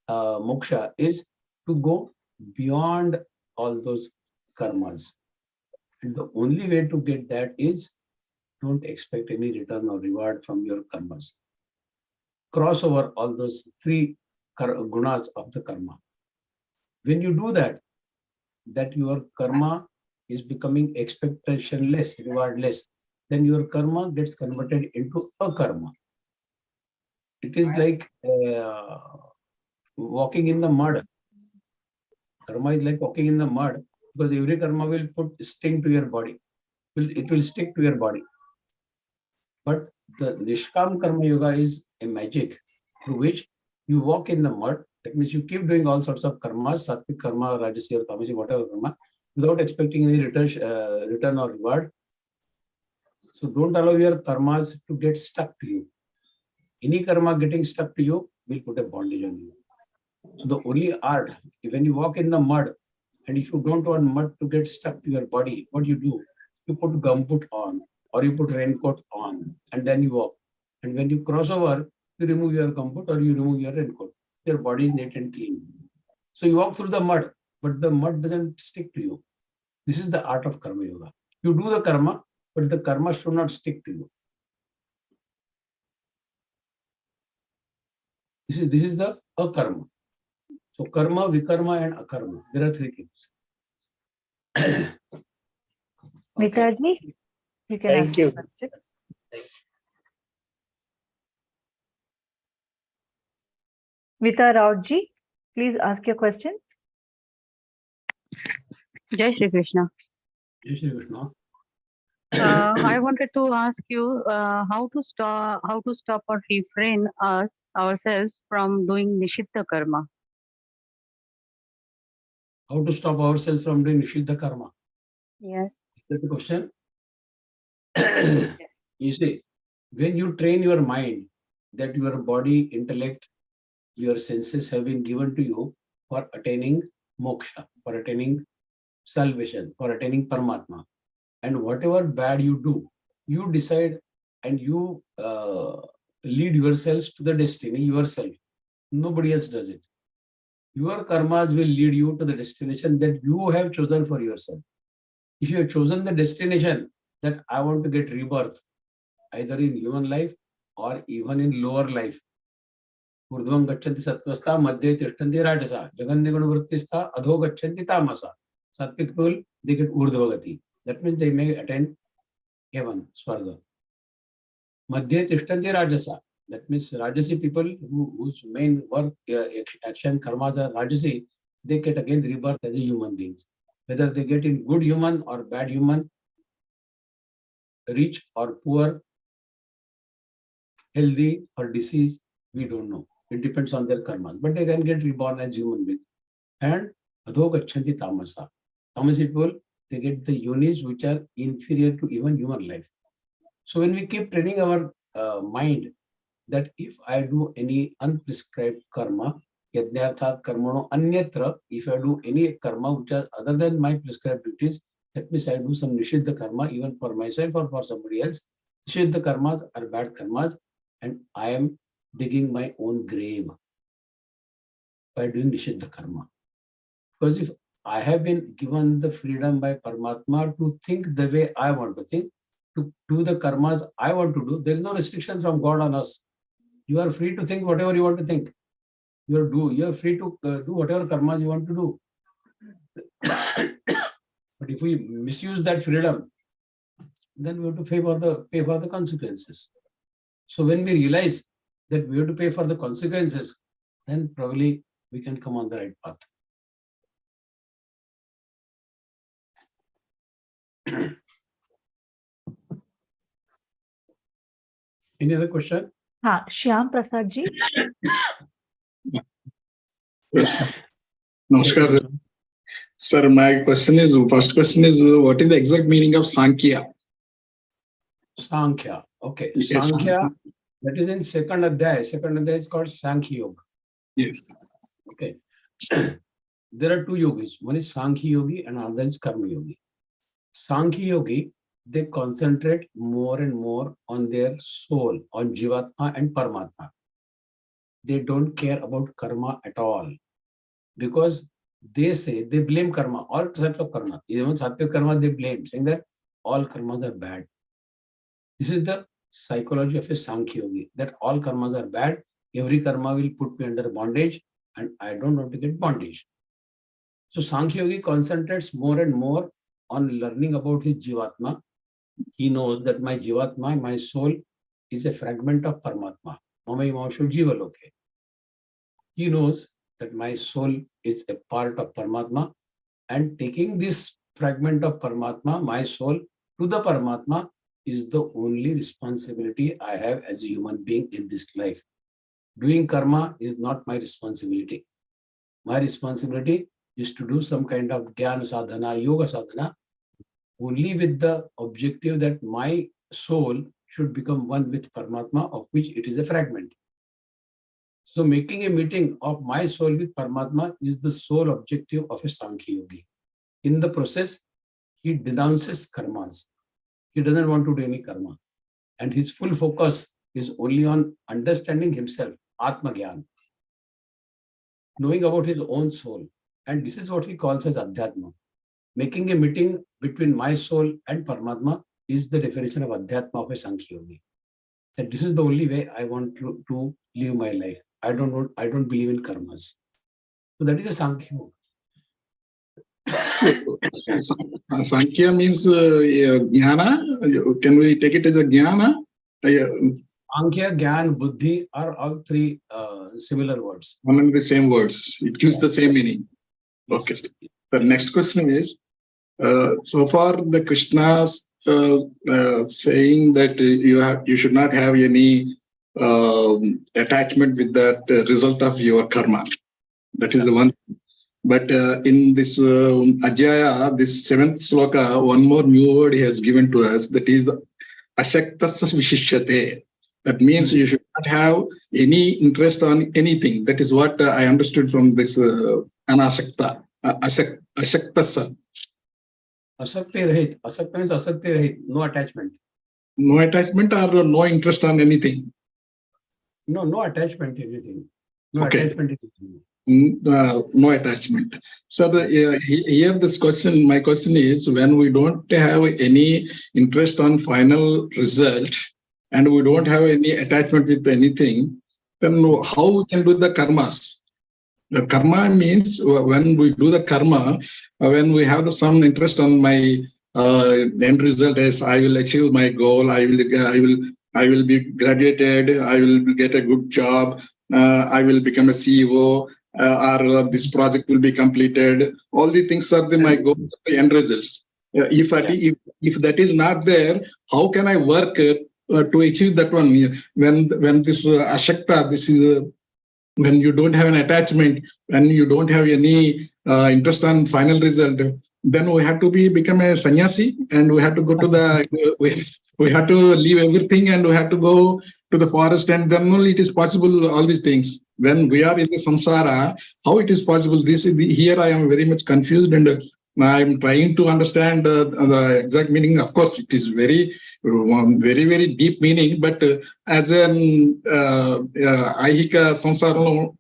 S10: moksha is to go beyond all those karmas. And the only way to get that is don't expect any return or reward from your karmas. Cross over all those three gunas of the karma. When you do that, your karma is becoming expectationless, rewardless, then your karma gets converted into a karma. It is like walking in the mud. Karma is like walking in the mud, because every karma will put sting to your body. It will stick to your body. But the Nishkam Karma Yoga is a magic through which you walk in the mud. That means you keep doing all sorts of karmas, sattvic karma, rajasi or tamasi, whatever karma, without expecting any return or reward. So don't allow your karmas to get stuck to you. Any karma getting stuck to you will put a bondage on you. So the only art, when you walk in the mud, and if you don't want mud to get stuck to your body, what you do? You put gumboot on, or you put raincoat on, and then you walk. And when you cross over, you remove your gumboot or you remove your raincoat. Your body is neat and clean. So you walk through the mud, but the mud doesn't stick to you. This is the art of karma yoga. You do the karma, but the karma should not stick to you. This is the akarma. So karma, vikarma, and akarma. There are three things.
S7: Mitaji, you can
S12: Thank
S7: ask
S12: you.
S7: a question. Vita Raoji, please ask your question.
S13: Jai Shri Krishna.
S10: Jai Shri Krishna.
S13: I wanted to ask you how to stop or refrain ourselves from doing nishiddha karma.
S10: How to stop ourselves from doing nishiddha karma?
S13: Yes.
S10: Is that the question? You see, when you train your mind that your body, intellect, your senses have been given to you for attaining moksha, for attaining salvation, for attaining Paramatma, and whatever bad you do, you decide and you lead yourselves to the destiny yourself. Nobody else does it. Your karmas will lead you to the destination that you have chosen for yourself. If you have chosen the destination that I want to get rebirth, either in human life or even in lower life, urdhvam gachanti sattvastha madhye tishtanti rajasa jaganniguna vrittistha adho gachanti tamasa. Sattvic people, they get urdhvagati. That means they may attain heaven, swarga. Madhye tishtanti rajasa. That means rajasi people whose main work, action, karmas are rajasi, they get again rebirth as a human beings. Whether they get in good human or bad human, rich or poor, healthy or disease, we don't know. It depends on their karma. But they can get reborn as human beings. And adho gachanti tamasa. Tamas people, they get the yonis which are inferior to even human life. So when we keep training our mind that if I do any unprescribed karma, yajnarthat karmano anyatra, if I do any karma which are other than my prescribed duties, that means I do some nishiddha karma even for myself or for somebody else. Nishiddha karmas are bad karmas, and I am digging my own grave by doing nishiddha karma. Because if I have been given the freedom by Paramatma to think the way I want to think, to do the karmas I want to do, there is no restriction from God on us. You are free to think whatever you want to think. You are free to do whatever karmas you want to do. But if we misuse that freedom, then we have to pay for the consequences. So when we realize that we have to pay for the consequences, then probably we can come on the right path. Any other question?
S7: Shyam Prasad ji.
S14: Namaskar, sir. Sir, my first question is, what is the exact meaning of Sankhya?
S10: Sankhya. Okay.
S14: Yes.
S10: Sankhya, that is in second adhyaya. Second adhyaya is called Sankhya Yoga.
S14: Yes.
S10: Okay. There are two yogis. One is Sankhya Yogi and another is Karma Yogi. Sankhya Yogi, they concentrate more and more on their soul, on Jivatma and Paramatma. They don't care about karma at all. Because they say, they blame karma, all types of karma. Even Sattvic karma they blame, saying that all karmas are bad. This is the psychology of a Sankhya Yogi, that all karmas are bad, every karma will put me under bondage, and I don't want to get bondage. So Sankhya Yogi concentrates more and more on learning about his Jivatma. He knows that my Jivatma, my soul, is a fragment of Paramatma. Mamai Maushu Jivaloke. He knows that my soul is a part of Paramatma, and taking this fragment of Paramatma, my soul, to the Paramatma is the only responsibility I have as a human being in this life. Doing karma is not my responsibility. My responsibility is to do some kind of Jnana sadhana, yoga sadhana, only with the objective that my soul should become one with Paramatma, of which it is a fragment. So making a meeting of my soul with Paramatma is the sole objective of a Sankhya Yogi. In the process, he denounces karmas. He doesn't want to do any karma. And his full focus is only on understanding himself, Atma Gyan, knowing about his own soul. And this is what he calls as Adhyatma. Making a meeting between my soul and Paramatma is the definition of Adhyatma of a Sankhya Yogi. That this is the only way I want to live my life. I don't believe in karmas. So that is a Sankhya Yoga.
S14: Sankhya means jnana. Can we take it as a jnana?
S10: Sankhya, Gyan, Buddhi are all three similar words.
S14: One and the same words. It gives the same meaning. Okay. The next question is, so far the Krishna's saying that you should not have any attachment with that result of your karma. That is the one. But in this Ajaya, this 7th sloka, one more new word he has given to us, that is the Ashaktasya Vishishyate. That means you should not have any interest on anything. That is what I understood from this Anashakta. Ashaktasya.
S10: Asakti Rahit. Asakta means Asakti Rahit, no attachment.
S14: No attachment or no interest on anything?
S10: No attachment to anything. No
S14: Okay.
S10: attachment to anything.
S14: No attachment. So here this question, my question is, when we don't have any interest on final result and we don't have any attachment with anything, then how we can do the karmas? The karma means when we do the karma, when we have some interest on my end result is I will achieve my goal, I will be graduated, I will get a good job, I will become a CEO, or this project will be completed. All the things are my goals, the end results. If that is not there, how can I work to achieve that one. When this ashakta, this is when you don't have an attachment and you don't have any interest on final result, then we have to become a sannyasi, and we have to go to the we have to leave everything, and we have to go to the forest, and then only it is possible all these things. When we are in the samsara, how it is possible? This is here I am very much confused, and I am trying to understand the exact meaning. Of course, it is very very deep meaning, but as an ahika samsara,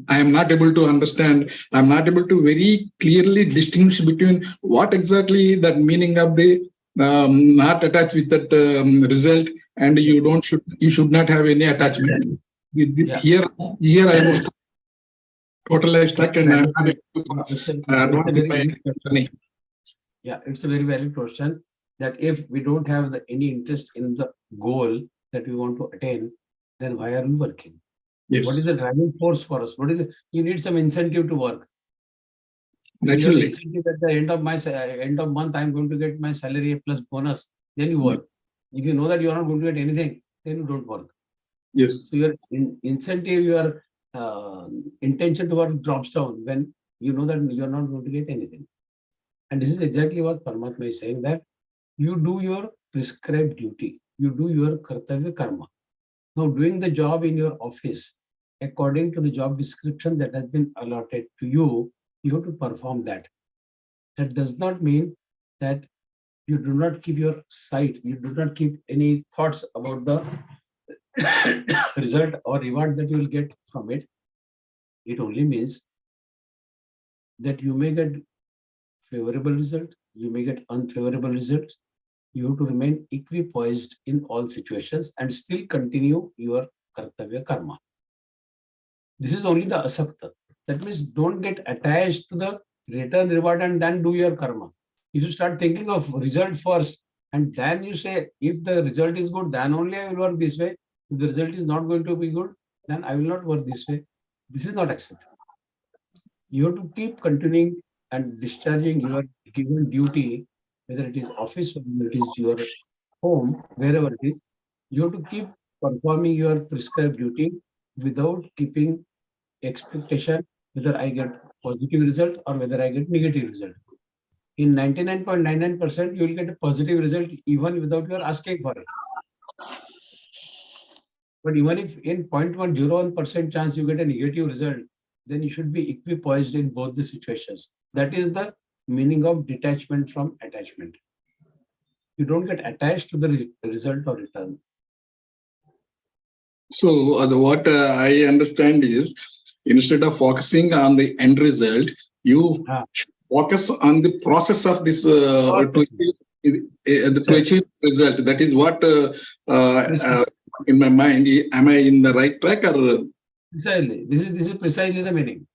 S14: I am not able to understand. I am not able to very clearly distinguish between what exactly that meaning of the not attached with that result, and you should not have any attachment. Here I am totally stuck, and I am not able to
S10: Yeah, it's a very valid question. That if we don't have any interest in the goal that we want to attain, then why are we working?
S14: Yes.
S10: What is the driving force for us? You need some incentive to work.
S14: Naturally.
S10: Incentive at the end of month, I'm going to get my salary plus bonus. Then you work. If you know that you are not going to get anything, then you don't work.
S14: Yes.
S10: So your incentive, your intention to work drops down when you know that you are not going to get anything. And this is exactly what Paramatma is saying, that you do your prescribed duty. You do your kartavya karma. Now, doing the job in your office according to the job description that has been allotted to you, you have to perform that. That does not mean that you do not keep your sight, you do not keep any thoughts about the result or reward that you will get from it. It only means that you may get favorable result, you may get unfavorable results. You have to remain equipoised in all situations and still continue your kartavya karma. This is only the asakta. That means don't get attached to the return reward and then do your karma. If you start thinking of result first and then you say, if the result is good, then only I will work this way. If the result is not going to be good, then I will not work this way. This is not acceptable. You have to keep continuing and discharging your given duty, whether it is office or whether it is your home, wherever it is. You have to keep performing your prescribed duty without keeping expectation whether I get positive result or whether I get negative result. In 99.99%, you will get a positive result even without your asking for it. But even if in 0.101% chance you get a negative result, then you should be equipoised in both the situations. That is the meaning of detachment from attachment. You don't get attached to the result or return.
S14: So what I understand is, instead of focusing on the end result, you focus on the process of this to achieve result. That is what in my mind. Am I in the right track or?
S10: Precisely. This is precisely the meaning.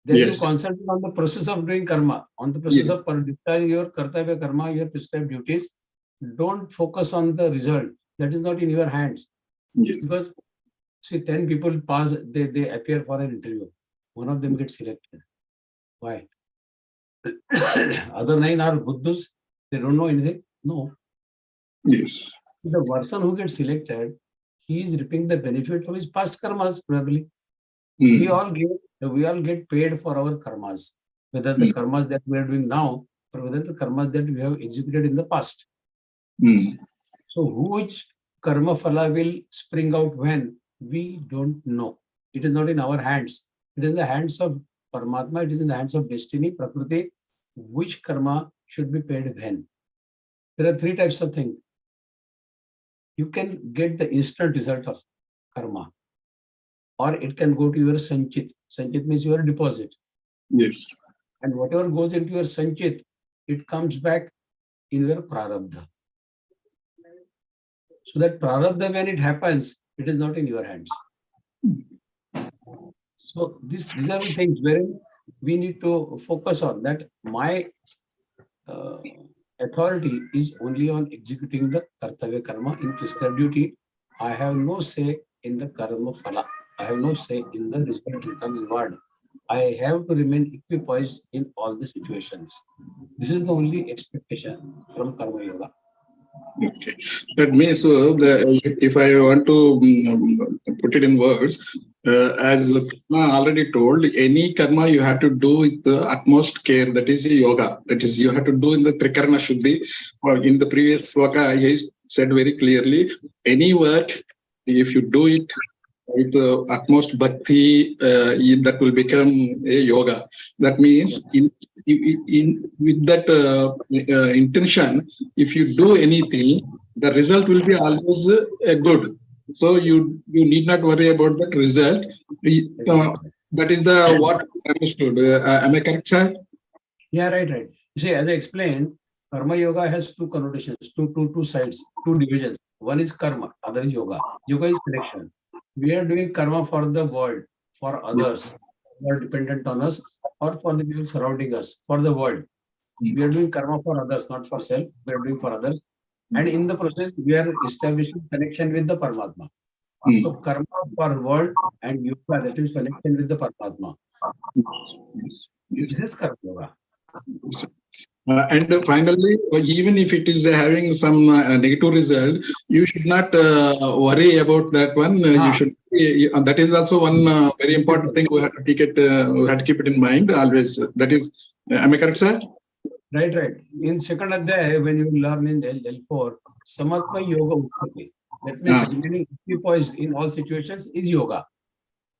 S10: Then you concentrate on the process of doing karma, on the process of discharging your kartavya karma, your prescribed duties. Don't focus on the result. That is not in your hands. Because see, 10 people pass, they appear for an interview. One of them gets selected. Why? Other 9 are buddhas. They don't know anything. No.
S14: Yes.
S10: The person who gets selected, he is reaping the benefit of his past karmas probably. We all get paid for our karmas, whether the karmas that we are doing now or whether the karmas that we have executed in the past. So which karma phala will spring out when, we don't know. It is not in our hands. It is in the hands of Paramatma. It is in the hands of destiny, Prakriti, which karma should be paid when. There are 3 types of things. You can get the instant result of karma, or it can go to your sanchit. Sanchit means your deposit.
S14: Yes.
S10: And whatever goes into your sanchit, it comes back in your prarabdha. So that prarabdha, when it happens, it is not in your hands. So these are the things wherein we need to focus on, that my authority is only on executing the kartavya karma in prescribed duty. I have no say in the karma phala. I have no say in the result, return, reward. I have to remain equipoised in all the situations. This is the only expectation from karma yoga.
S14: Okay. That means if I want to put it in words, as Krishna already told, any karma you have to do with the utmost care. That is yoga. That is, you have to do in the Trikarna Shuddhi. Or in the previous sloka, he said very clearly, any work, if you do it with the utmost bhakti, that will become a yoga. That means with that intention, if you do anything, the result will be always good. So you need not worry about that result. That is the what I understood. Am I correct, sir?
S10: Yeah, right. You see, as I explained, karma yoga has two connotations, two sides, two divisions. One is karma, other is yoga. Yoga is connection. We are doing karma for the world, for others who are dependent on us, or for the people surrounding us, for the world. We are doing karma for others, not for self. We are doing for others. And in the process, we are establishing connection with the Paramatma. So karma for world and yoga, that is connection with the Paramatma. This is karma yoga.
S14: And finally, even if it is having some negative result, you should not worry about that one. You should. That is also one very important thing we have to keep it in mind always. That is, am I correct, sir?
S10: Right. In second adhyay, when you learn in L4, samatma yoga uttati. That means remaining equipoised in all situations is yoga.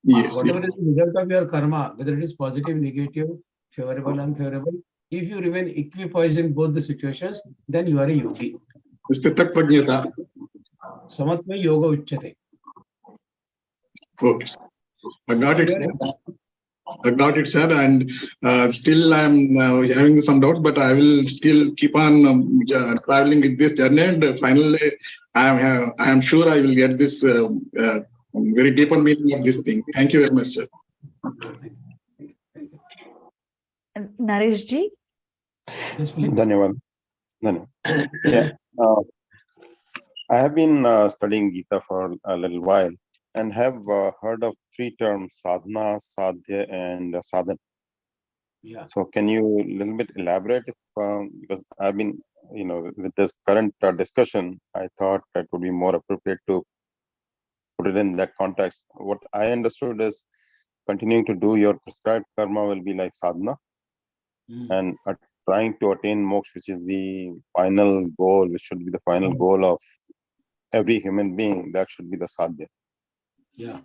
S14: Yes.
S10: Whatever is the result of your karma, whether it is positive, negative, favorable, unfavorable, if you remain equipoised in both the situations, then you are a yogi.
S14: Samatma
S10: yoga uchyate.
S14: Okay. I got it, sir. And still I'm having some doubts, but I will still keep on traveling with this journey. And finally, I am sure I will get this very deeper meaning of this thing. Thank you very much, sir.
S7: Naresh ji?
S15: Dhanyavad. Yeah. I have been studying Geeta for a little while and have heard of three terms: sadhana, sadhya, and sadhan.
S10: Yeah.
S15: So can you a little bit elaborate? Because I've been, with this current discussion, I thought that would be more appropriate to put it in that context. What I understood is continuing to do your prescribed karma will be like sadhana, and trying to attain moksha, which is the final goal, which should be the final goal of every human being, that should be the sadhya.
S10: Yeah.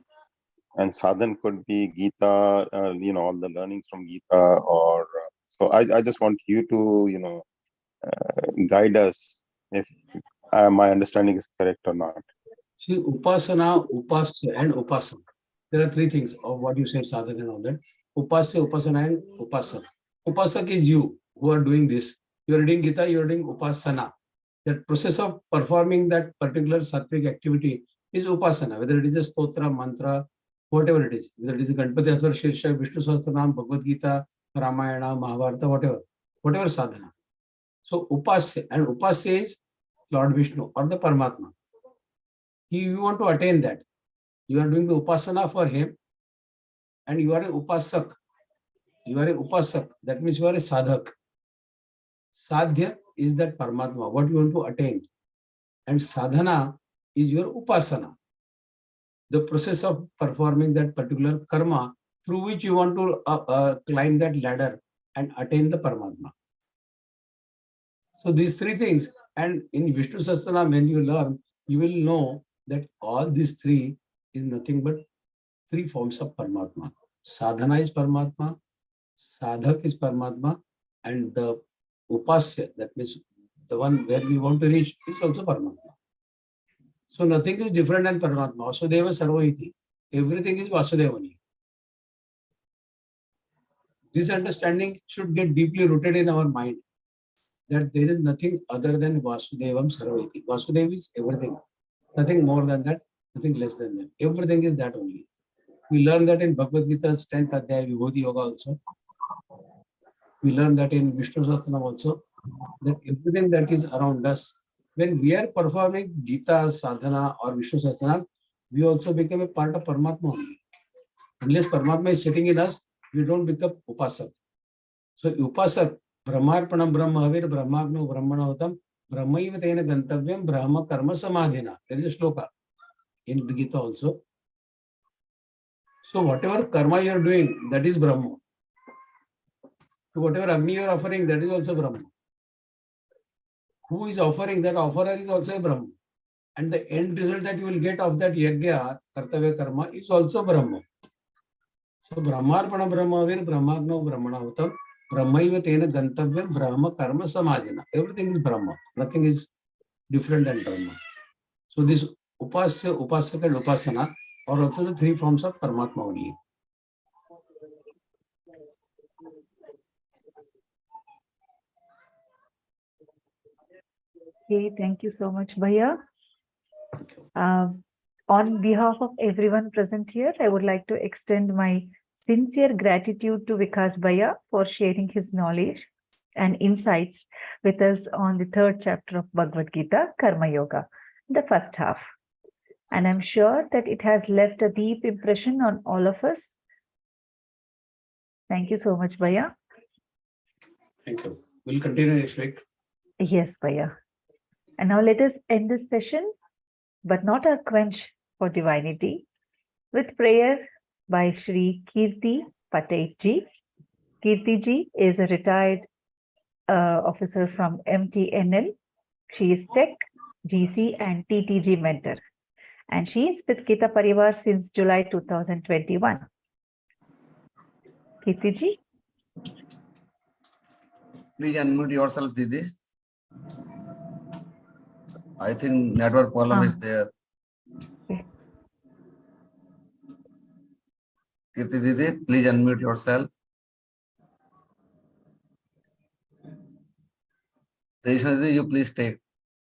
S15: And sadhan could be Geeta, all the learnings from Geeta, or so. I just want you to, guide us if my understanding is correct or not.
S10: See, upasana, upasya, and upasana. There are three things of what you said, sadhana and all that. Upasya, upasana, and upasak. Upasak is you who are doing this. You are reading Geeta, you are doing upasana. That process of performing that particular sattvic activity is upasana, whether it is a stotra, mantra, whatever it is, whether it is a Ganpati Athar Shirsha, Vishnu Sahasranam, Bhagavad-Gītā, Ramayana, Mahabharata, whatever sadhana. So upasya, and upasya is Lord Vishnu or the Paramatma. You want to attain that. You are doing the upasana for him, and you are a upasak. You are a upasak. That means you are a sadhak. Sadhya is that Paramatma, what you want to attain. And sadhana is your upasana, the process of performing that particular karma through which you want to climb that ladder and attain the Paramatma. So these three things, and in Vishnu Sahasranam, when you learn, you will know that all these three is nothing but three forms of Paramatma. Sadhana is Paramatma, sadhak is Paramatma, and the upasya, that means the one where we want to reach, is also Paramatma. So nothing is different than Paramatma. Vasudeva Sarvahiti. Everything is Vasudevani. This understanding should get deeply rooted in our mind, that there is nothing other than Vasudevam Sarvahiti. Vasudeva is everything. Nothing more than that, nothing less than that. Everything is that only. We learn that in Bhagavad-Gītā's 10th Adhyaya, Vibhuti Yoga also. We learn that in Vishnu Sahasranam also, that everything that is around us, when we are performing Geeta, Sadhana or Vishnu Sahasranam, we also become a part of Paramatma only. Unless Paramatma is sitting in us, we don't become Upasak. So Upasak, Brahmarpanam Brahma Havir Brahmagno Brahmanahotam Brahmaiva tena gantavyam brahma karma samadhina. There is a shloka in Gita also. So whatever karma you are doing, that is Brahma. So whatever Agni you are offering, that is also Brahma. Who is offering, that offerer is also a Brahma. And the end result that you will get of that yajna, kartavya karma, is also Brahma. So Brahmarpana Brahmavir Brahmagno Brahmana Utam Brahmaiva tena gantavyam Brahma karma samadhina. Everything is Brahma. Nothing is different than Brahma. So this upasya, upasaka and upasana are also the three forms of Paramatma only.
S7: Okay, thank you so much, Bhaiya. On behalf of everyone present here, I would like to extend my sincere gratitude to Vikas Bhaiya for sharing his knowledge and insights with us on the third chapter of Bhagavad Gita, Karma Yoga, the first half. And I'm sure that it has left a deep impression on all of us. Thank you so much, Bhaiya.
S10: Thank you. We'll continue next week.
S7: Yes, Bhaiya. And now let us end this session, but not a quench for divinity, with prayer by Shri Kirti Patek ji. Kirti ji is a retired officer from MTNL. She is Tech, GC and TTG mentor. And she is with Geeta Parivar since July 2021. Kirti ji.
S16: Please unmute yourself, Didi. I think network problem is there.
S7: Okay.
S16: Kirti Didi, please unmute yourself. Tejaswini Didi, you please take.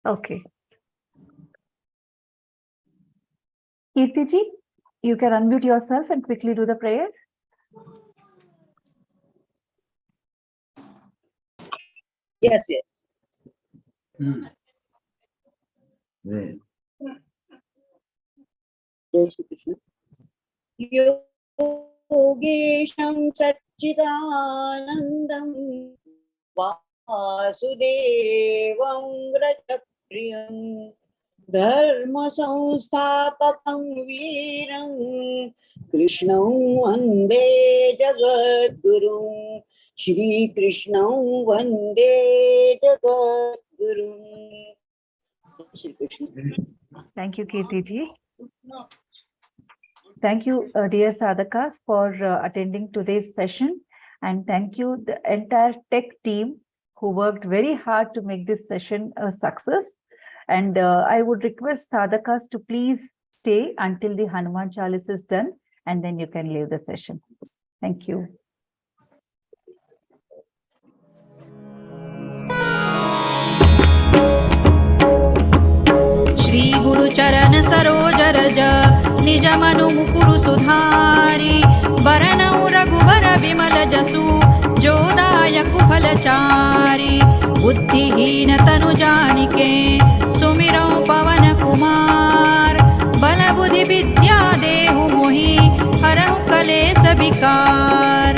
S7: Okay. Kirti ji, you can unmute yourself and quickly do the prayer.
S8: Yes, yes.
S16: Yeah.
S8: Jai Shri Krishna. Yogesham Satchidanandam Vasudevam Rajapriyam Dharma Samstapakam Veeram Krishnam Vande Jagadgurum Shri Krishnam Vande Jagadgurum. Shri Krishna.
S7: Thank you, Kirti ji. Thank you, dear sadhakas, for attending today's session. And thank you, the entire tech team who worked very hard to make this session a success. And I would request sadhakas to please stay until the Hanuman Chalis is done, and then you can leave the session. Thank you.
S6: Shri गुरु चरण सरोज रज निज मनु मुकुरु सुधारी बरनउ रघुबर विमल जसु जोदायकु फलचारी बुद्धिहीन तनु जानिके सुमिरौ पवन कुमार बल बुद्धि विद्या देहु मोहि हरहु कलेस विकार।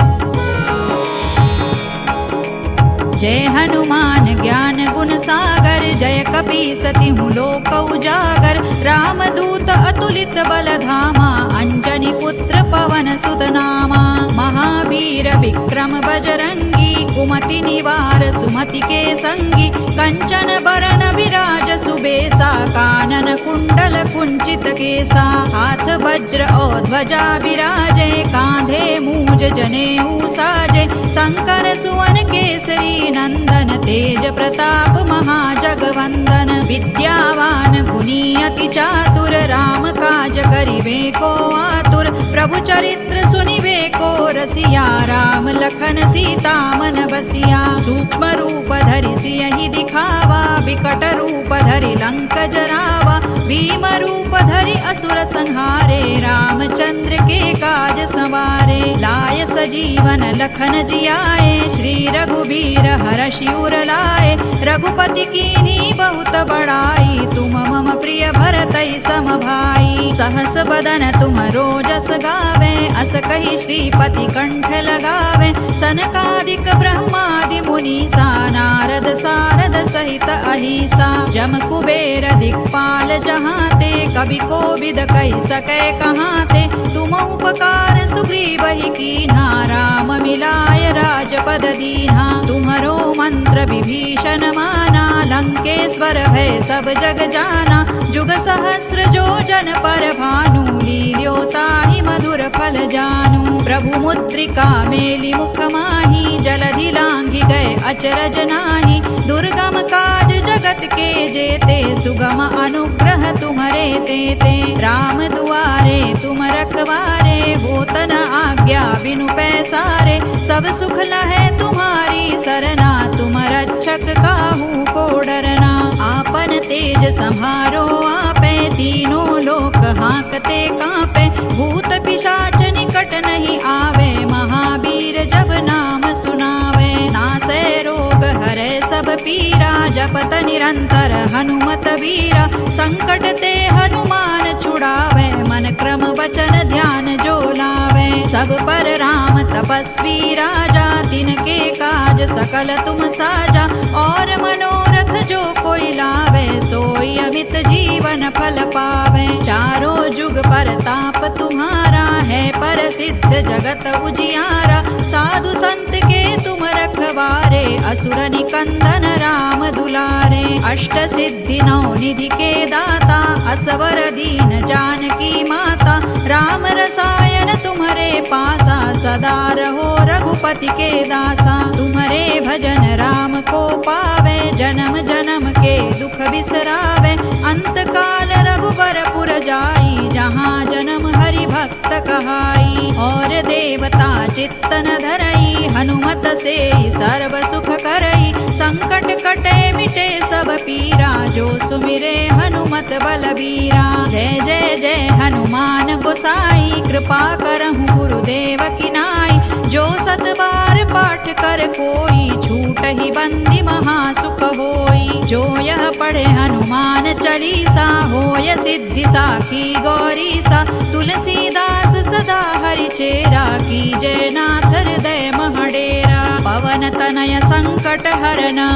S6: जय हनुमान ज्ञान गुण सागर जय कपीसतिहु लोक उजागर रामदूत अतुलित बल धामा अंजनी पुत्र पवन सुत नामा महावीर विक्रम बजरंगी कुमति निवार सुमति के संगी कंचन बरन विराज सुबेसा कानन कुंडल कुंचित केसा हाथ वज्र और ध्वजा विराजे कांधे मूज जनेऊ साजे शंकर सुवन केसरी नंदन तेज प्रताप महाजगवंदन विद्यावान गुणी अति चातुर राम काज करिबे को आतुर प्रभु चरित्र सुनिबे को रसिया राम लखन सीता मन बसिया सूक्ष्म रूप धरि सियहि दिखावा विकट रूप धरि लंक जरावा भीम रूप धरि असुर संहारे रामचंद्र रामचंद्र के काज संवारे। लाय सजीवन लखन जियाए, श्री रघुबीर हरषि उर लाए। रघुपति कीन्ही बहुत बड़ाई, तुम मम प्रिय भरतहि सम भाई। सहस बदन तुम रोजस गावे, अस कहि श्रीपति कंठ लगावे। सनकादिक ब्रह्मादि मुनीसा, नारद सारद सहित अहिसा। जम कुबेर दिक्पाल जहाते, कवि कोविद कहि सकै कहाते। तुम उपकार सुग्रीवहि कीन्हा, राम मिलाय राजपद दीन्हा। तुम्हरो मंत्र विभीषण माना, लंकेश्वर भय सब जग जाना। जुग सहस्र जो जन पर भानु, लील्योताहि मधुर फल जानू। प्रभु मुद्रिका मेलि मुख माहि, जलधि लांघि गए अचरज नाही। दुर्गम काज जगत के जेते, सुगम अनुग्रह तुम्हरे तेते। राम दुआरे तुम रखवारे, होत न आज्ञा बिनु पैसारे। सब सुख लहै तुम्हारी सरना, तुम रक्षक काहू को डरना। आपन तेज सम्हारो आपे, तीनों लोक हांकते कांपे। भूत पिशाच निकट नहीं आवे, महावीर जब नाम सुनावे। नासै रोग हरै सब पीरा, जपत निरंतर हनुमत वीरा। संकट ते हनुमान छुड़ावे, मन क्रम वचन ध्यान जो लावे। सब पर राम तपस्वी राजा, तिनके काज सकल तुम साजा। और मनोरथ जो कोई लावे, सोई अमित जीवन फल पावे। चारों जुग पर ताप तुम्हारा है, प्रसिद्ध जगत उजियारा। साधु संत के तुम रखवारे, असुर निकंदन राम दुलारे। अष्ट सिद्धि नौ निधि के दाता, असवर दीन जानकी माता। राम रसायन तुम्हारे पासा, सदा रहो रघुपति के दासा। तुम्हारे भजन राम को पावे, जन्म जन्म के दुख बिसरावे। अंत काल रघुबर पुर जाई, जहाँ जन्म हरि भक्त कहाई। और देवता चित्तन धरई, हनुमत से सर्व सुख करई। संकट कटे मिटे सब पीरा, जो सुमिरे हनुमत बलबीरा। जय जय जय हनुमान गोसाई, कृपा करहु गुरुदेव की नाई। जो सत बार पाठ कर कोई, छूट ही बंदी महासुख होई। जो यह पढ़े हनुमान चालीसा, होय सिद्धि साखी गौरीसा। तुलसीदास सदा हरि चेरा, की जय नाथ हृदय महडेरा। पवन तनय संकट हरना,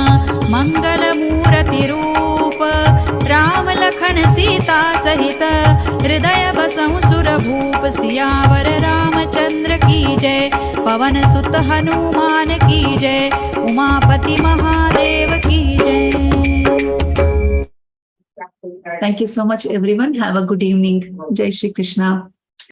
S6: मंगल मूर्ति रूप। राम लखन सीता सहित, हृदय बसहु सुर भूप। सियावर रामचंद्र की जय, पवन सुत हनुमान की जय। उमापति महादेव की जय।
S7: Thank you so much, everyone. Have a good evening. Jai Shri Krishna.